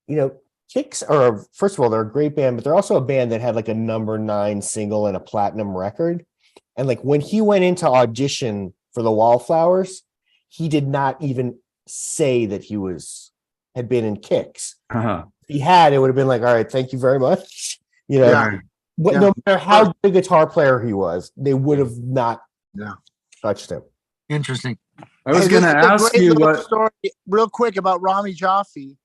you know, Kicks are, first of all, they're a great band, but they're also a band that had like a number 9 single and a platinum record. And like when he went into audition for the Wallflowers, he did not even say that he had been in Kicks. Uh-huh. If he had, it would have been like, all right, thank you very much. You know, but no matter how good a guitar player he was, they would have not touched him. Interesting. I was going to ask you what story real quick about Rami Jaffe.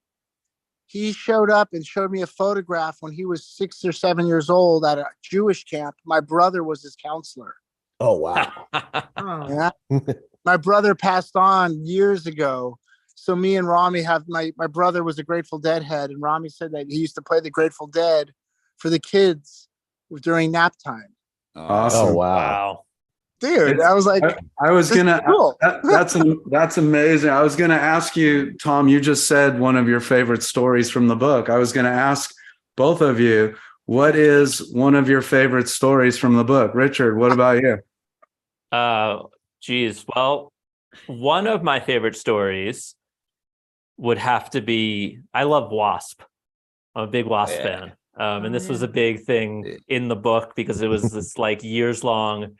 He showed up and showed me a photograph when he was 6 or 7 years old at a Jewish camp. My brother was his counselor. Oh, wow. Yeah. My brother passed on years ago. So me and Rami my brother was a Grateful Dead head, and Rami said that he used to play the Grateful Dead for the kids during nap time. Awesome. Oh, wow. Dude, I was like, I was gonna cool. that's amazing. I was gonna ask you, Tom, you just said one of your favorite stories from the book. I was gonna ask both of you, what is one of your favorite stories from the book? Richard, what about you? Geez. Well, one of my favorite stories would have to be, I love Wasp. I'm a big Wasp fan. And this was a big thing in the book because it was this like years-long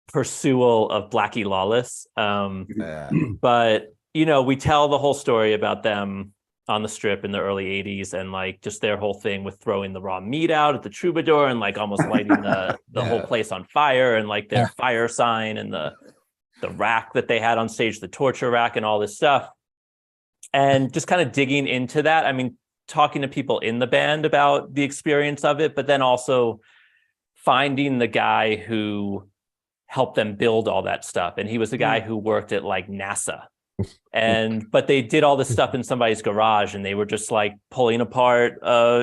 pursual of Blackie Lawless. But, you know, we tell the whole story about them on the strip in the early 80s and like just their whole thing with throwing the raw meat out at the Troubadour and like almost lighting the whole place on fire and like their fire sign and the rack that they had on stage, the torture rack and all this stuff. And just kind of digging into that. I mean, talking to people in the band about the experience of it, but then also finding the guy who helped them build all that stuff. And he was the guy who worked at like NASA. But they did all this stuff in somebody's garage and they were just like pulling apart,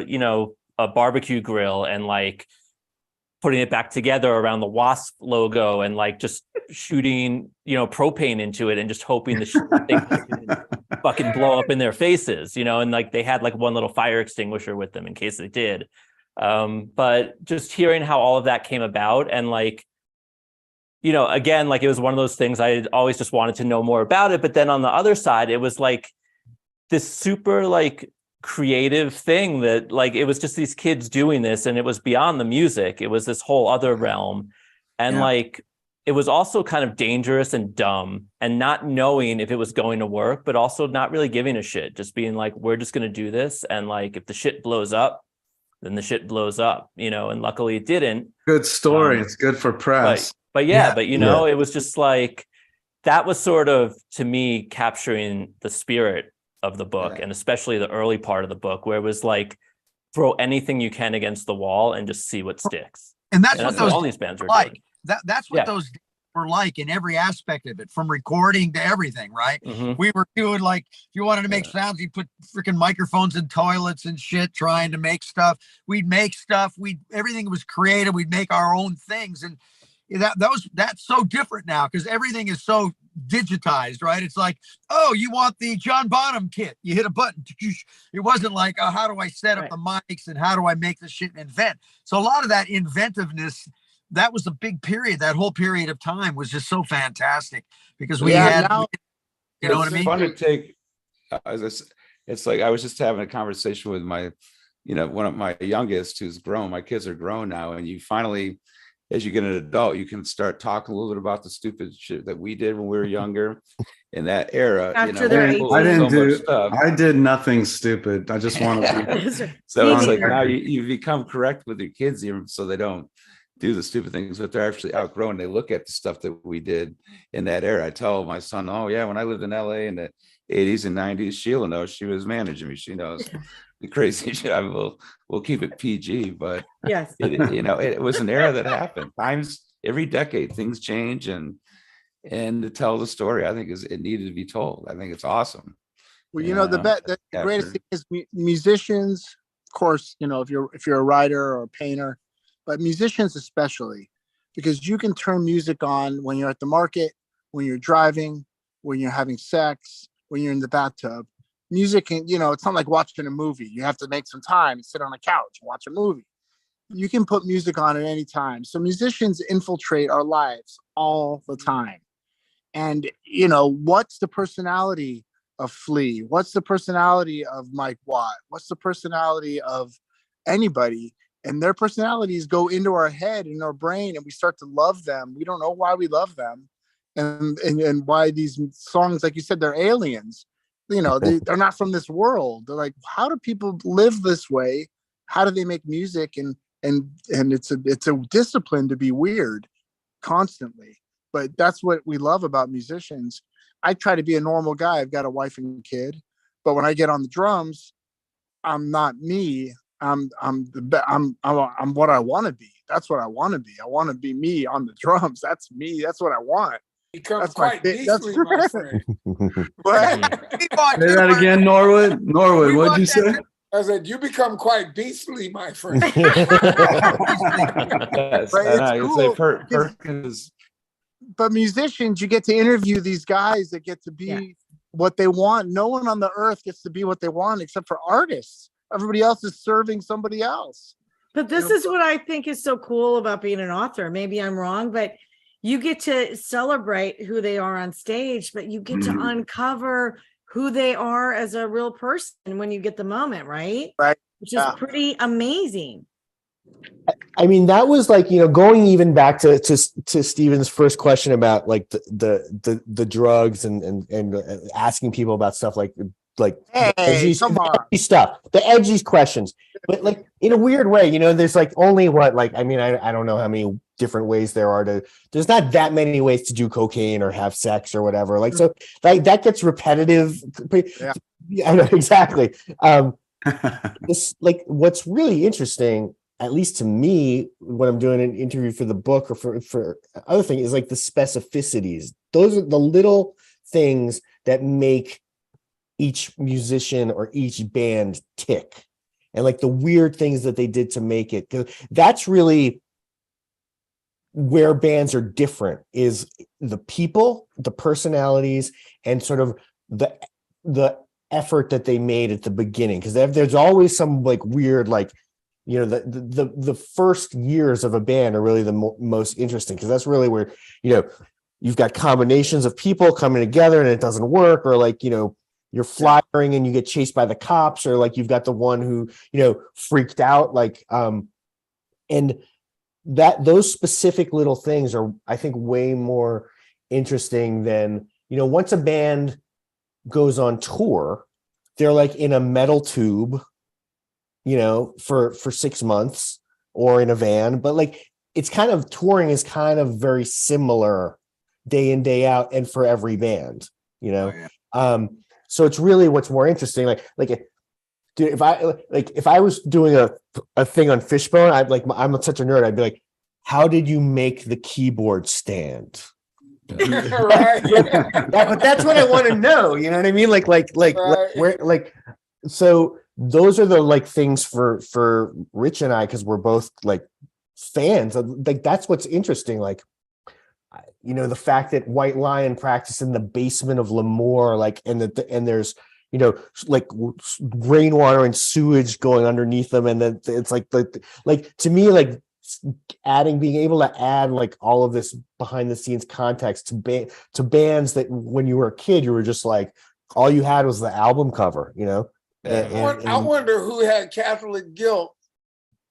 you know, a barbecue grill and like putting it back together around the Wasp logo and like just shooting, you know, propane into it and just hoping the thing didn't fucking blow up in their faces, you know, and like they had like one little fire extinguisher with them in case they did. But just hearing how all of that came about and like, you know, again, like it was one of those things I always just wanted to know more about it. But then on the other side, it was like this super like creative thing that like it was just these kids doing this and it was beyond the music. It was this whole other realm. And like it was also kind of dangerous and dumb and not knowing if it was going to work, but also not really giving a shit, just being like, we're just going to do this. And like, if the shit blows up, then the shit blows up, you know, and luckily it didn't. Good story. It's good for press. But you know, it was just like, that was sort of, to me, capturing the spirit of the book and especially the early part of the book where it was like, throw anything you can against the wall and just see what sticks. And that's what all these bands are like. doing. That's what those were like in every aspect of it, from recording to everything, right? Mm-hmm. We were doing like, if you wanted to make sounds, you put freaking microphones in toilets and shit, trying to make stuff. We'd make stuff. Everything was creative. We'd make our own things. And that's so different now because everything is so digitized, right? It's like, oh, you want the John Bonham kit? You hit a button. It wasn't like, oh, how do I set up the mics and how do I make this shit and invent? So a lot of that inventiveness, that was a big period. That whole period of time was just so fantastic because we had, you know what I mean? It's fun to take. It's like I was just having a conversation with my, you know, one of my youngest who's grown. My kids are grown now, and you finally as you get an adult, you can start talking a little bit about the stupid shit that we did when we were younger in that era. After they're I didn't so much do. stuff. I did nothing stupid. I just want to. So it's like neither. now you become correct with your kids, even so they don't do the stupid things, but they're actually outgrown. They look at the stuff that we did in that era. I tell my son, "Oh yeah, when I lived in LA in the 80s and 90s, Sheila knows, she was managing me. She knows the crazy shit." We'll keep it PG, but Yes. it was an era that happened. Times every decade, things change, and to tell the story, I think it needed to be told. I think it's awesome. Well, the greatest thing is musicians, of course, if you're a writer or a painter, but musicians especially, because you can turn music on when you're at the market, when you're driving, when you're having sex, when you're in the bathtub. Music can, it's not like watching a movie. You have to make some time and sit on a couch and watch a movie. You can put music on at any time. So musicians infiltrate our lives all the time. And, what's the personality of Flea? What's the personality of Mike Watt? What's the personality of anybody? And their personalities go into our head and our brain, and we start to love them. We don't know why we love them. And why these songs, like you said, they're aliens. They're not from this world. They're like, how do people live this way? How do they make music? And it's a discipline to be weird constantly. But that's what we love about musicians. I try to be a normal guy. I've got a wife and kid, but when I get on the drums, I'm not me. I'm what I want to be. That's what I want to be. I want to be me on the drums. That's me. That's what I want. Becomes quite beastly, my friend. Say that again, Norwood. Norwood, what'd you say? I said, you become quite beastly, my friend. Yes, Perkins. But musicians, you get to interview these guys that get to be what they want. No one on the earth gets to be what they want except for artists. Everybody else is serving somebody else. But this is what I think is so cool about being an author. Maybe I'm wrong, but you get to celebrate who they are on stage, but you get to uncover who they are as a real person when you get the moment, right? Right. Which is pretty amazing. I mean, that was like, going even back to Steven's first question about like the drugs and asking people about stuff like hey, edgy, come on. edgy stuff, the edgy questions, but like in a weird way, there's like only I don't know how many different ways there are there's not that many ways to do cocaine or have sex or whatever. Like, so like that gets repetitive. Yeah, I know, exactly. This, like, what's really interesting, at least to me, when I'm doing an interview for the book or for other thing, is like the specificities. Those are the little things that make each musician or each band tick, and like the weird things that they did to make it. That's really where bands are different, is the people, the personalities, and sort of the effort that they made at the beginning. Because there's always some like weird, like, the first years of a band are really the most interesting, because that's really where you've got combinations of people coming together and it doesn't work, or like you're flying and you get chased by the cops, or like you've got the one who freaked out, like and that those specific little things are, I think, way more interesting than once a band goes on tour, they're like in a metal tube for 6 months, or in a van, but like it's kind of, touring is kind of very similar day in, day out, and for every band, so it's really what's more interesting. Like dude, if I was doing a thing on Fishbone, I'm such a nerd. I'd be like, how did you make the keyboard stand? Right. But that's what I want to know. You know what I mean? Like where, like, so those are the like things for Rich and I, because we're both like fans. Like that's what's interesting. Like, the fact that White Lion practiced in the basement of Lemoore, like, and there's like rainwater and sewage going underneath them, and then it's like to me, like being able to add like all of this behind the scenes context to bands that when you were a kid you were just like, all you had was the album cover, I wonder who had Catholic guilt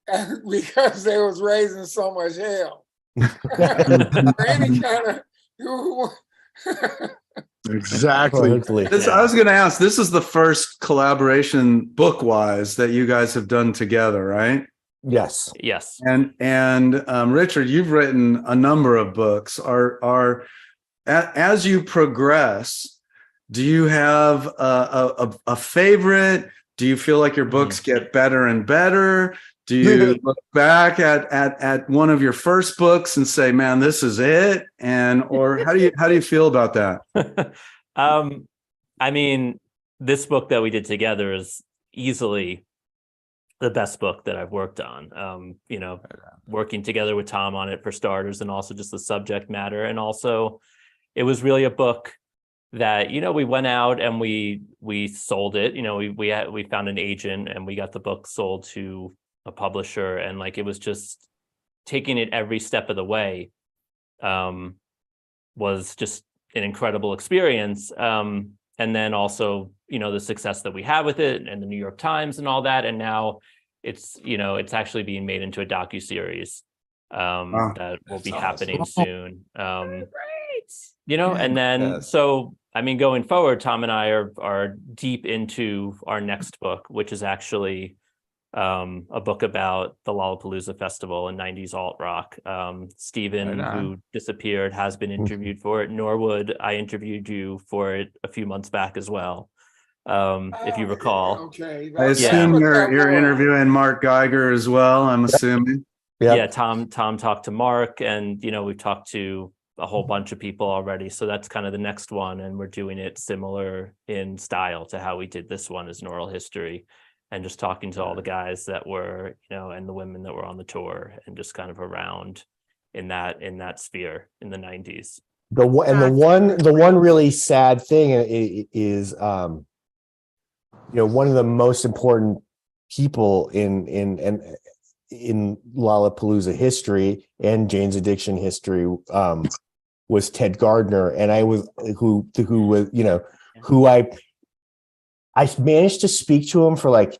because they was raising so much hell. or any kind of. Exactly. I was going to ask, this is the first collaboration book-wise that you guys have done together, right? Yes. Yes. And Richard, you've written a number of books. As you progress, do you have a favorite? Do you feel like your books get better and better? Do you look back at one of your first books and say, "Man, this is it"? Or how do you feel about that? I mean, this book that we did together is easily the best book that I've worked on. You know, working together with Tom on it for starters, and also just the subject matter, and also it was really a book that, you know, we went out and we sold it. You know, we found an agent and we got the book sold to a publisher, and like it was just taking it every step of the way was just an incredible experience. And then also, you know, the success that we had with it and the New York Times and all that, and now it's, you know, it's actually being made into a docuseries that will be happening soon. You know, and then so I mean, going forward, Tom and I are deep into our next book, which is actually a book about the Lollapalooza Festival and 90s alt rock. Stephen, who disappeared, has been interviewed for it. Norwood, I interviewed you for it a few months back as well, if you recall. Okay. I assume you're interviewing Mark Geiger as well, I'm assuming. Yeah, Tom talked to Mark, and, you know, we've talked to a whole bunch of people already. So that's kind of the next one. And we're doing it similar in style to how we did this one, as an oral history, and just talking to all the guys that were, you know, and the women that were on the tour, and just kind of around in that sphere in the 90s. The one really sad thing is, you know, one of the most important people in Lollapalooza history and Jane's Addiction history was Ted Gardner, and I managed to speak to him for like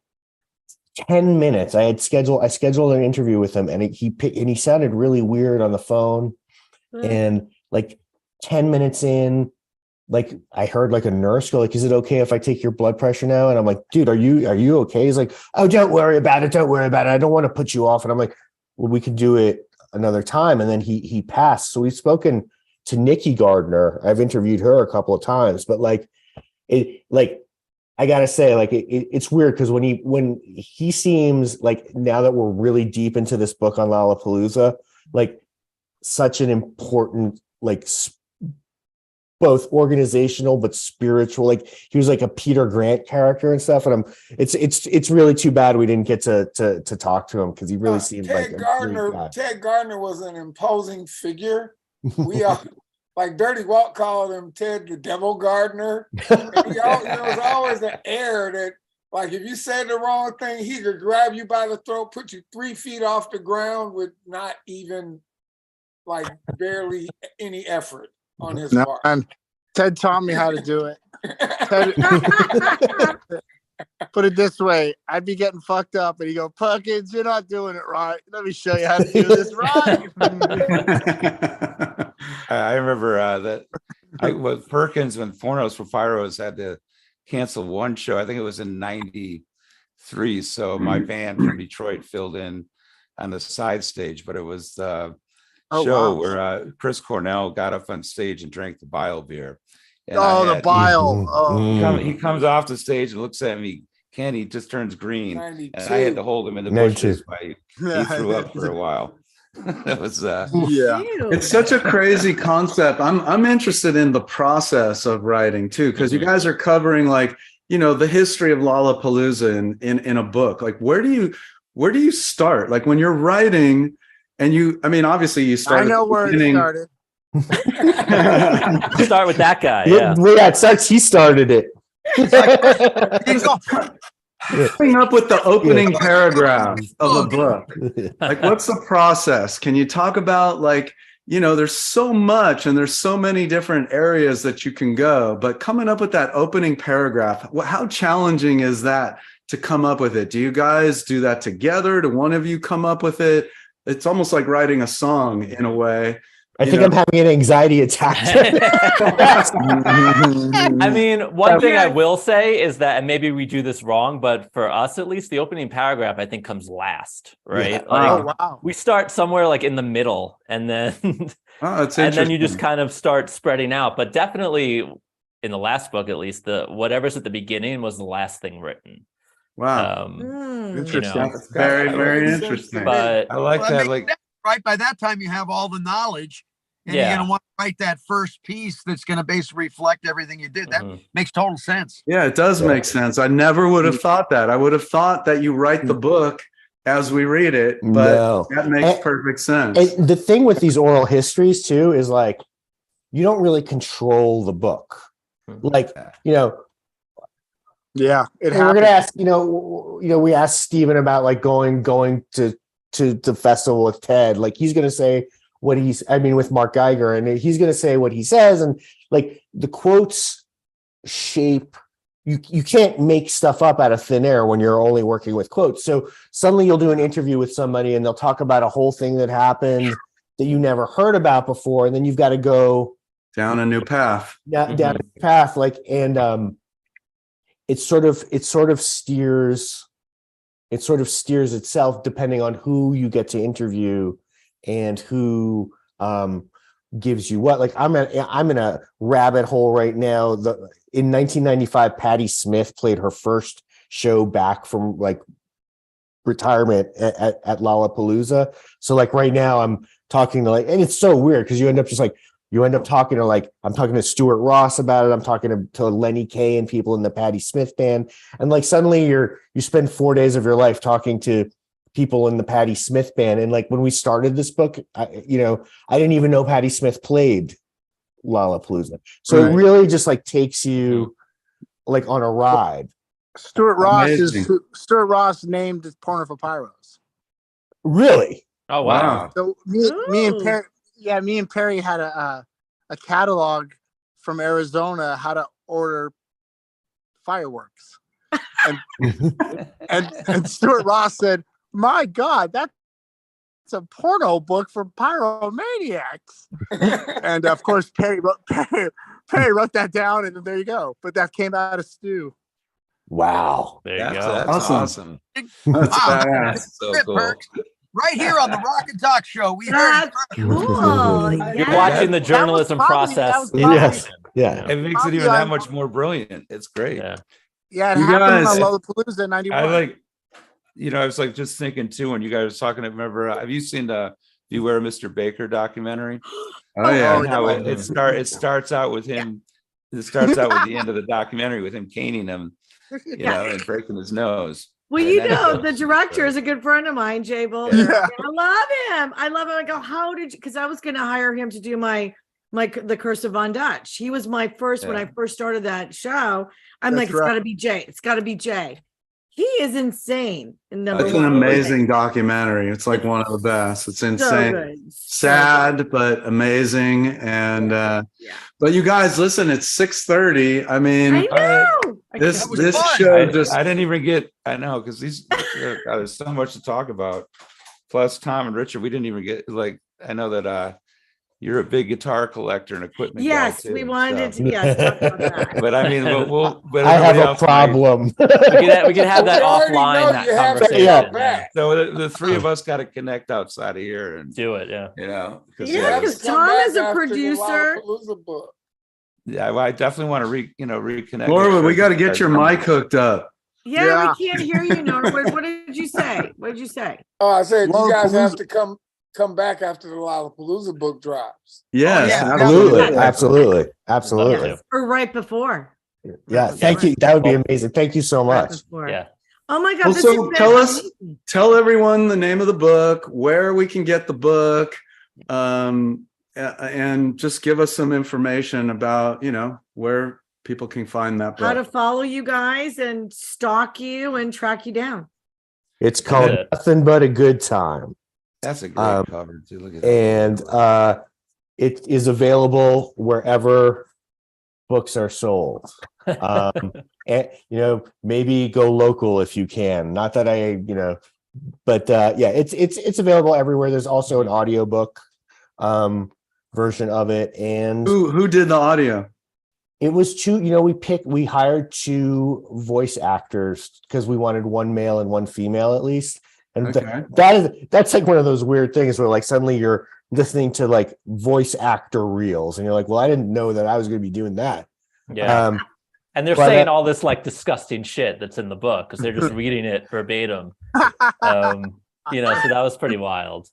10 minutes. I scheduled an interview with him, and he sounded really weird on the phone. And like 10 minutes in, like I heard like a nurse go like, "Is it okay if I take your blood pressure now?" And I'm like, "Dude, are you okay?" He's like, "Oh, don't worry about it. Don't worry about it. I don't want to put you off." And I'm like, "Well, we could do it another time." And then he passed. So we've spoken to Nikki Gardner. I've interviewed her a couple of times, but like I gotta say, like it's weird because when he seems like, now that we're really deep into this book on Lollapalooza, like such an important, like both organizational but spiritual, like he was like a Peter Grant character and stuff. And it's really too bad we didn't get to talk to him, because he really seemed like Ted Gardner was an imposing figure. We are like Dirty Walt called him Ted the Devil Gardner. And there was always an air that, like, if you said the wrong thing, he could grab you by the throat, put you 3 feet off the ground with not even like barely any effort on his part. Ted taught me how to do it. Put it this way, I'd be getting fucked up, and he'd go, "Perkins, you're not doing it right. Let me show you how to do this right." I remember with Perkins, when Fornos for Pyros had to cancel one show. I think it was in '93. So my band from Detroit filled in on the side stage, but it was the show where Chris Cornell got up on stage and drank the bile beer. And the bile. He comes off the stage and looks at me. He just turns green. 92. And I had to hold him in the 92. bushes. He threw up for a while. That was It's such a crazy concept. I'm interested in the process of writing too, because you guys are covering, like, you know, the history of Lollapalooza in a book. Like, where do you start? Like, when you're writing, and obviously you start. I know where it started. Start with that guy. He started it. Coming up with the opening paragraph of a book. Like, what's the process? Can you talk about, like, you know, there's so much and there's so many different areas that you can go, but coming up with that opening paragraph, how challenging is that to come up with it? Do you guys do that together? Do one of you come up with it? it's almost like writing a song in a way. I think I'm having an anxiety attack. I mean, one thing I will say is that, and maybe we do this wrong, but for us at least, the opening paragraph I think comes last, right? Yeah. Like wow. we start somewhere like in the middle, and then that's and then you interesting. just kind of start spreading out. But definitely in the last book, at least, the whatever's at the beginning was the last thing written. Wow. Interesting. That's very, very interesting. But I like Well, that. makes Like, sense, right? By that time, you have all the knowledge, and you're going to want to write that first piece that's going to basically reflect everything you did. That makes total sense. Yeah, it does make sense. I never would have thought that. I would have thought that you write the book as we read it, but that makes perfect sense. And the thing with these oral histories too is like, you don't really control the book. Like, you know, Yeah, we're gonna ask, we asked Steven about like going to the festival with Ted. Like he's gonna say what with Mark Geiger, and he's gonna say what he says, and like the quotes shape. You can't make stuff up out of thin air when you're only working with quotes. So suddenly you'll do an interview with somebody and they'll talk about a whole thing that happened that you never heard about before, and then you've got to go down a new path. Down a path, like, and it sort of steers itself depending on who you get to interview and who gives you what. Like I'm in a rabbit hole right now. In 1995, Patti Smith played her first show back from like retirement at Lollapalooza. So like right now I'm talking to and it's so weird because you end up talking to I'm talking to Stuart Ross about it. I'm talking to Lenny Kaye and people in the Patti Smith band. And like suddenly you spend 4 days of your life talking to people in the Patti Smith band. And like when we started this book, I didn't even know Patti Smith played Lollapalooza. So It really just like takes you like on a ride. Stuart Ross named Porno for Pyros. Really? Oh wow. So me and Perry had a catalog from Arizona how to order fireworks. And Stuart Ross said, "My God, that's a porno book for pyromaniacs." And of course, Perry wrote that down, and there you go. But that came out of Stu. Wow, there you go. That's awesome. That's so cool. Right here on the Rock and Talk Show, we heard. Cool. You're watching the journalism process. Yes. Yeah. It makes it even that much more brilliant. It's great. Yeah, it happened on Lollapalooza in '91. I was like just thinking too when you guys were talking. Remember, have you seen the Beware Mr. Baker documentary? Oh yeah. How it starts out with him. It starts out with the end of the documentary with him caning him, and breaking his nose. Well, the director is a good friend of mine, Jay Boulder. Yeah. I love him. I go, how did you? Because I was going to hire him to do the Curse of Von Dutch. He was my first when I first started that show. I'm like, it's got to be Jay. It's got to be Jay. He is insane. It's an amazing documentary. It's like one of the best. It's insane, sad but amazing. And but you guys, listen. It's 6:30. I mean, I know. This show just. I didn't even get. I know because there's so much to talk about. Plus, Tom and Richard, we didn't even get I know that you're a big guitar collector and equipment. Yes, guy too, we wanted so. to. Yes, talk about that. But I mean, but I have a problem. We can have that offline. That conversation. Yeah. So the three of us got to connect outside of here and do it. Yeah. Because Tom is a producer. Yeah, well, I definitely want to reconnect. Norwood, we got to get your mic hooked up. Yeah, we can't hear you, Norwood. What did you say? What did you say? Oh, I said you guys have to come back after the Lollapalooza book drops. Yes, absolutely. Or right before. Yeah, thank you. That would be amazing. Thank you so much. Yeah. Oh my God. Well, so tell everyone the name of the book, where we can get the book, and just give us some information about, where people can find that book. How to follow you guys and stalk you and track you down. It's called Nothing But a Good Time. That's a great cover too. Look at that. And it is available wherever books are sold. And maybe go local if you can. Not that I But yeah, it's available everywhere. There's also an audiobook version of it. And Who did the audio? it was two, we hired two voice actors because we wanted one male and one female at least. And Okay. that's like one of those weird things where like suddenly you're listening to like voice actor reels and you're like, well, I didn't know that I was going to be doing that. Yeah. And they're saying all this like disgusting shit that's in the book because they're just reading it verbatim. So that was pretty wild.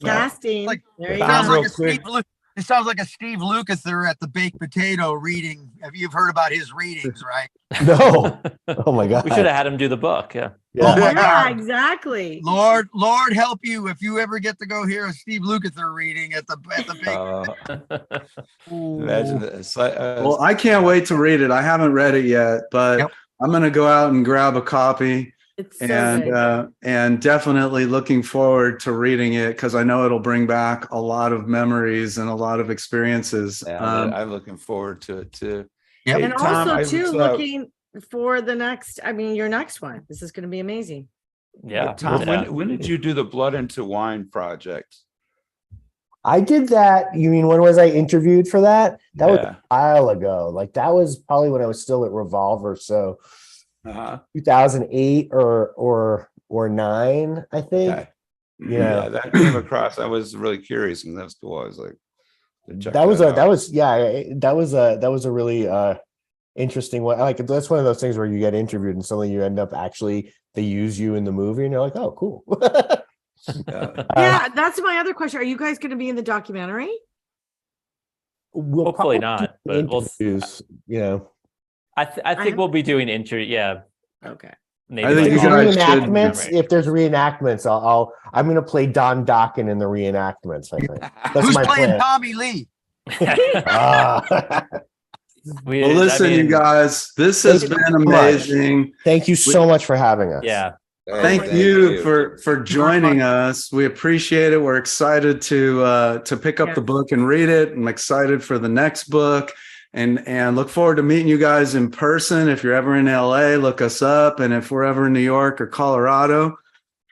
Casting. Like, there you sounds go. like it sounds like a Steve Lukather at the Baked Potato reading. Have you heard about his readings, right? No. Oh my God. We should have had him do the book. Yeah. Oh my Yeah, God. exactly. Lord help you if you ever get to go hear a Steve Lukather reading at the Baked Imagine this. Well, I can't wait to read it. I haven't read it yet, but Yep. I'm going to go out and grab a copy. It's so good. And definitely looking forward to reading it because I know it'll bring back a lot of memories and a lot of experiences. I'm looking forward to it too. Yep. Hey, And Tom, also I too, was, looking for the next, your next one. This is going to be amazing. Yeah. Tom, Yeah. when did you do the Blood into Wine project? I did that. You mean when was I interviewed for that? That was Yeah. a while ago. Like that was probably when I was still at Revolver. So Uh-huh. 2008 or 9, I think. Okay. Yeah. That came across. I was really curious, and that's cool. I was like, That was a really interesting one. Like that's one of those things where you get interviewed and suddenly you end up actually they use you in the movie and you're like, oh, cool. Yeah, that's my other question. Are you guys going to be in the documentary? We'll Hopefully probably not, do but we'll. interviews, I think we'll be doing Yeah. Okay. Maybe I think like you guys should. reenactments. If there's reenactments, I'm going to play Don Dokken in the reenactments. I think that's Who's my playing plan. Tommy Lee? Ah. Well, listen, you guys, this has been amazing. Thank you so much for having us. Yeah. Thank you for joining us. We appreciate it. We're excited to pick up the book and read it. I'm excited for the next book and look forward to meeting you guys in person. If you're ever in LA, look us up. And if we're ever in New York or Colorado,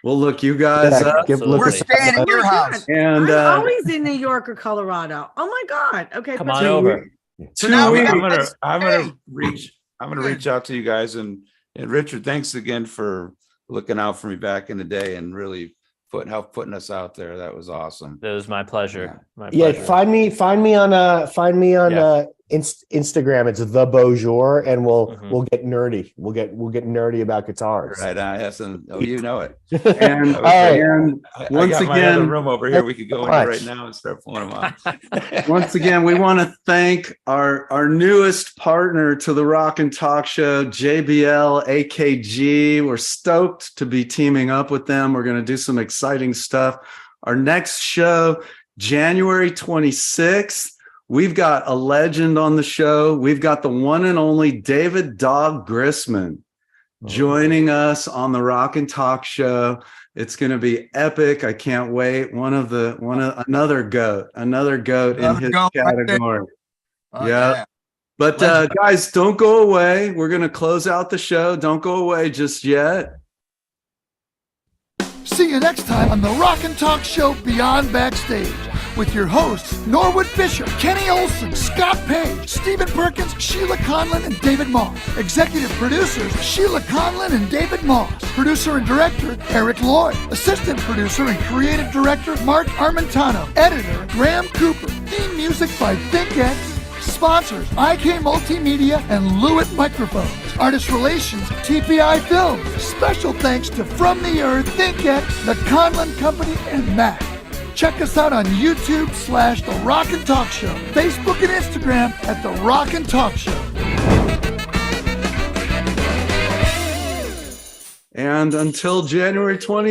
we'll look you guys up. We're staying at your house. And I'm always in New York or Colorado. Oh my God. Okay. Come on over. So now I'm gonna reach out to you guys and Richard, thanks again for looking out for me back in the day and really putting us out there. That was awesome. It was my pleasure. Yeah, find me on Instagram. It's the Beaujour, and we'll get nerdy. We'll get nerdy about guitars. Right. You know it. And, once I got my again, other room over here. We could go in right now and start pulling them out. Once again, we want to thank our newest partner to the Rock and Talk Show, JBL AKG. We're stoked to be teaming up with them. We're going to do some exciting stuff. Our next show, January 26th. We've got a legend on the show. We've got the one and only David Dog Grissman joining us on the Rock and Talk Show. It's going to be epic. I can't wait. Another goat in his category. Yeah. But guys, don't go away. We're going to close out the show. Don't go away just yet. See you next time on the Rock and Talk Show Beyond Backstage with your hosts, Norwood Fisher, Kenny Olson, Scott Page, Stephen Perkins, Sheila Conlon, and David Moss. Executive producers, Sheila Conlon and David Moss. Producer and director, Eric Lloyd. Assistant producer and creative director, Mark Armentano. Editor, Graham Cooper. Theme music by ThinkX. Sponsors, IK Multimedia and Lewitt Microphones. Artist Relations, TPI Films. Special thanks to From the Earth, ThinkX, The Conlon Company, and Mac. Check us out on YouTube/The Rock and Talk Show, Facebook and Instagram at The Rock and Talk Show. And until January 20th.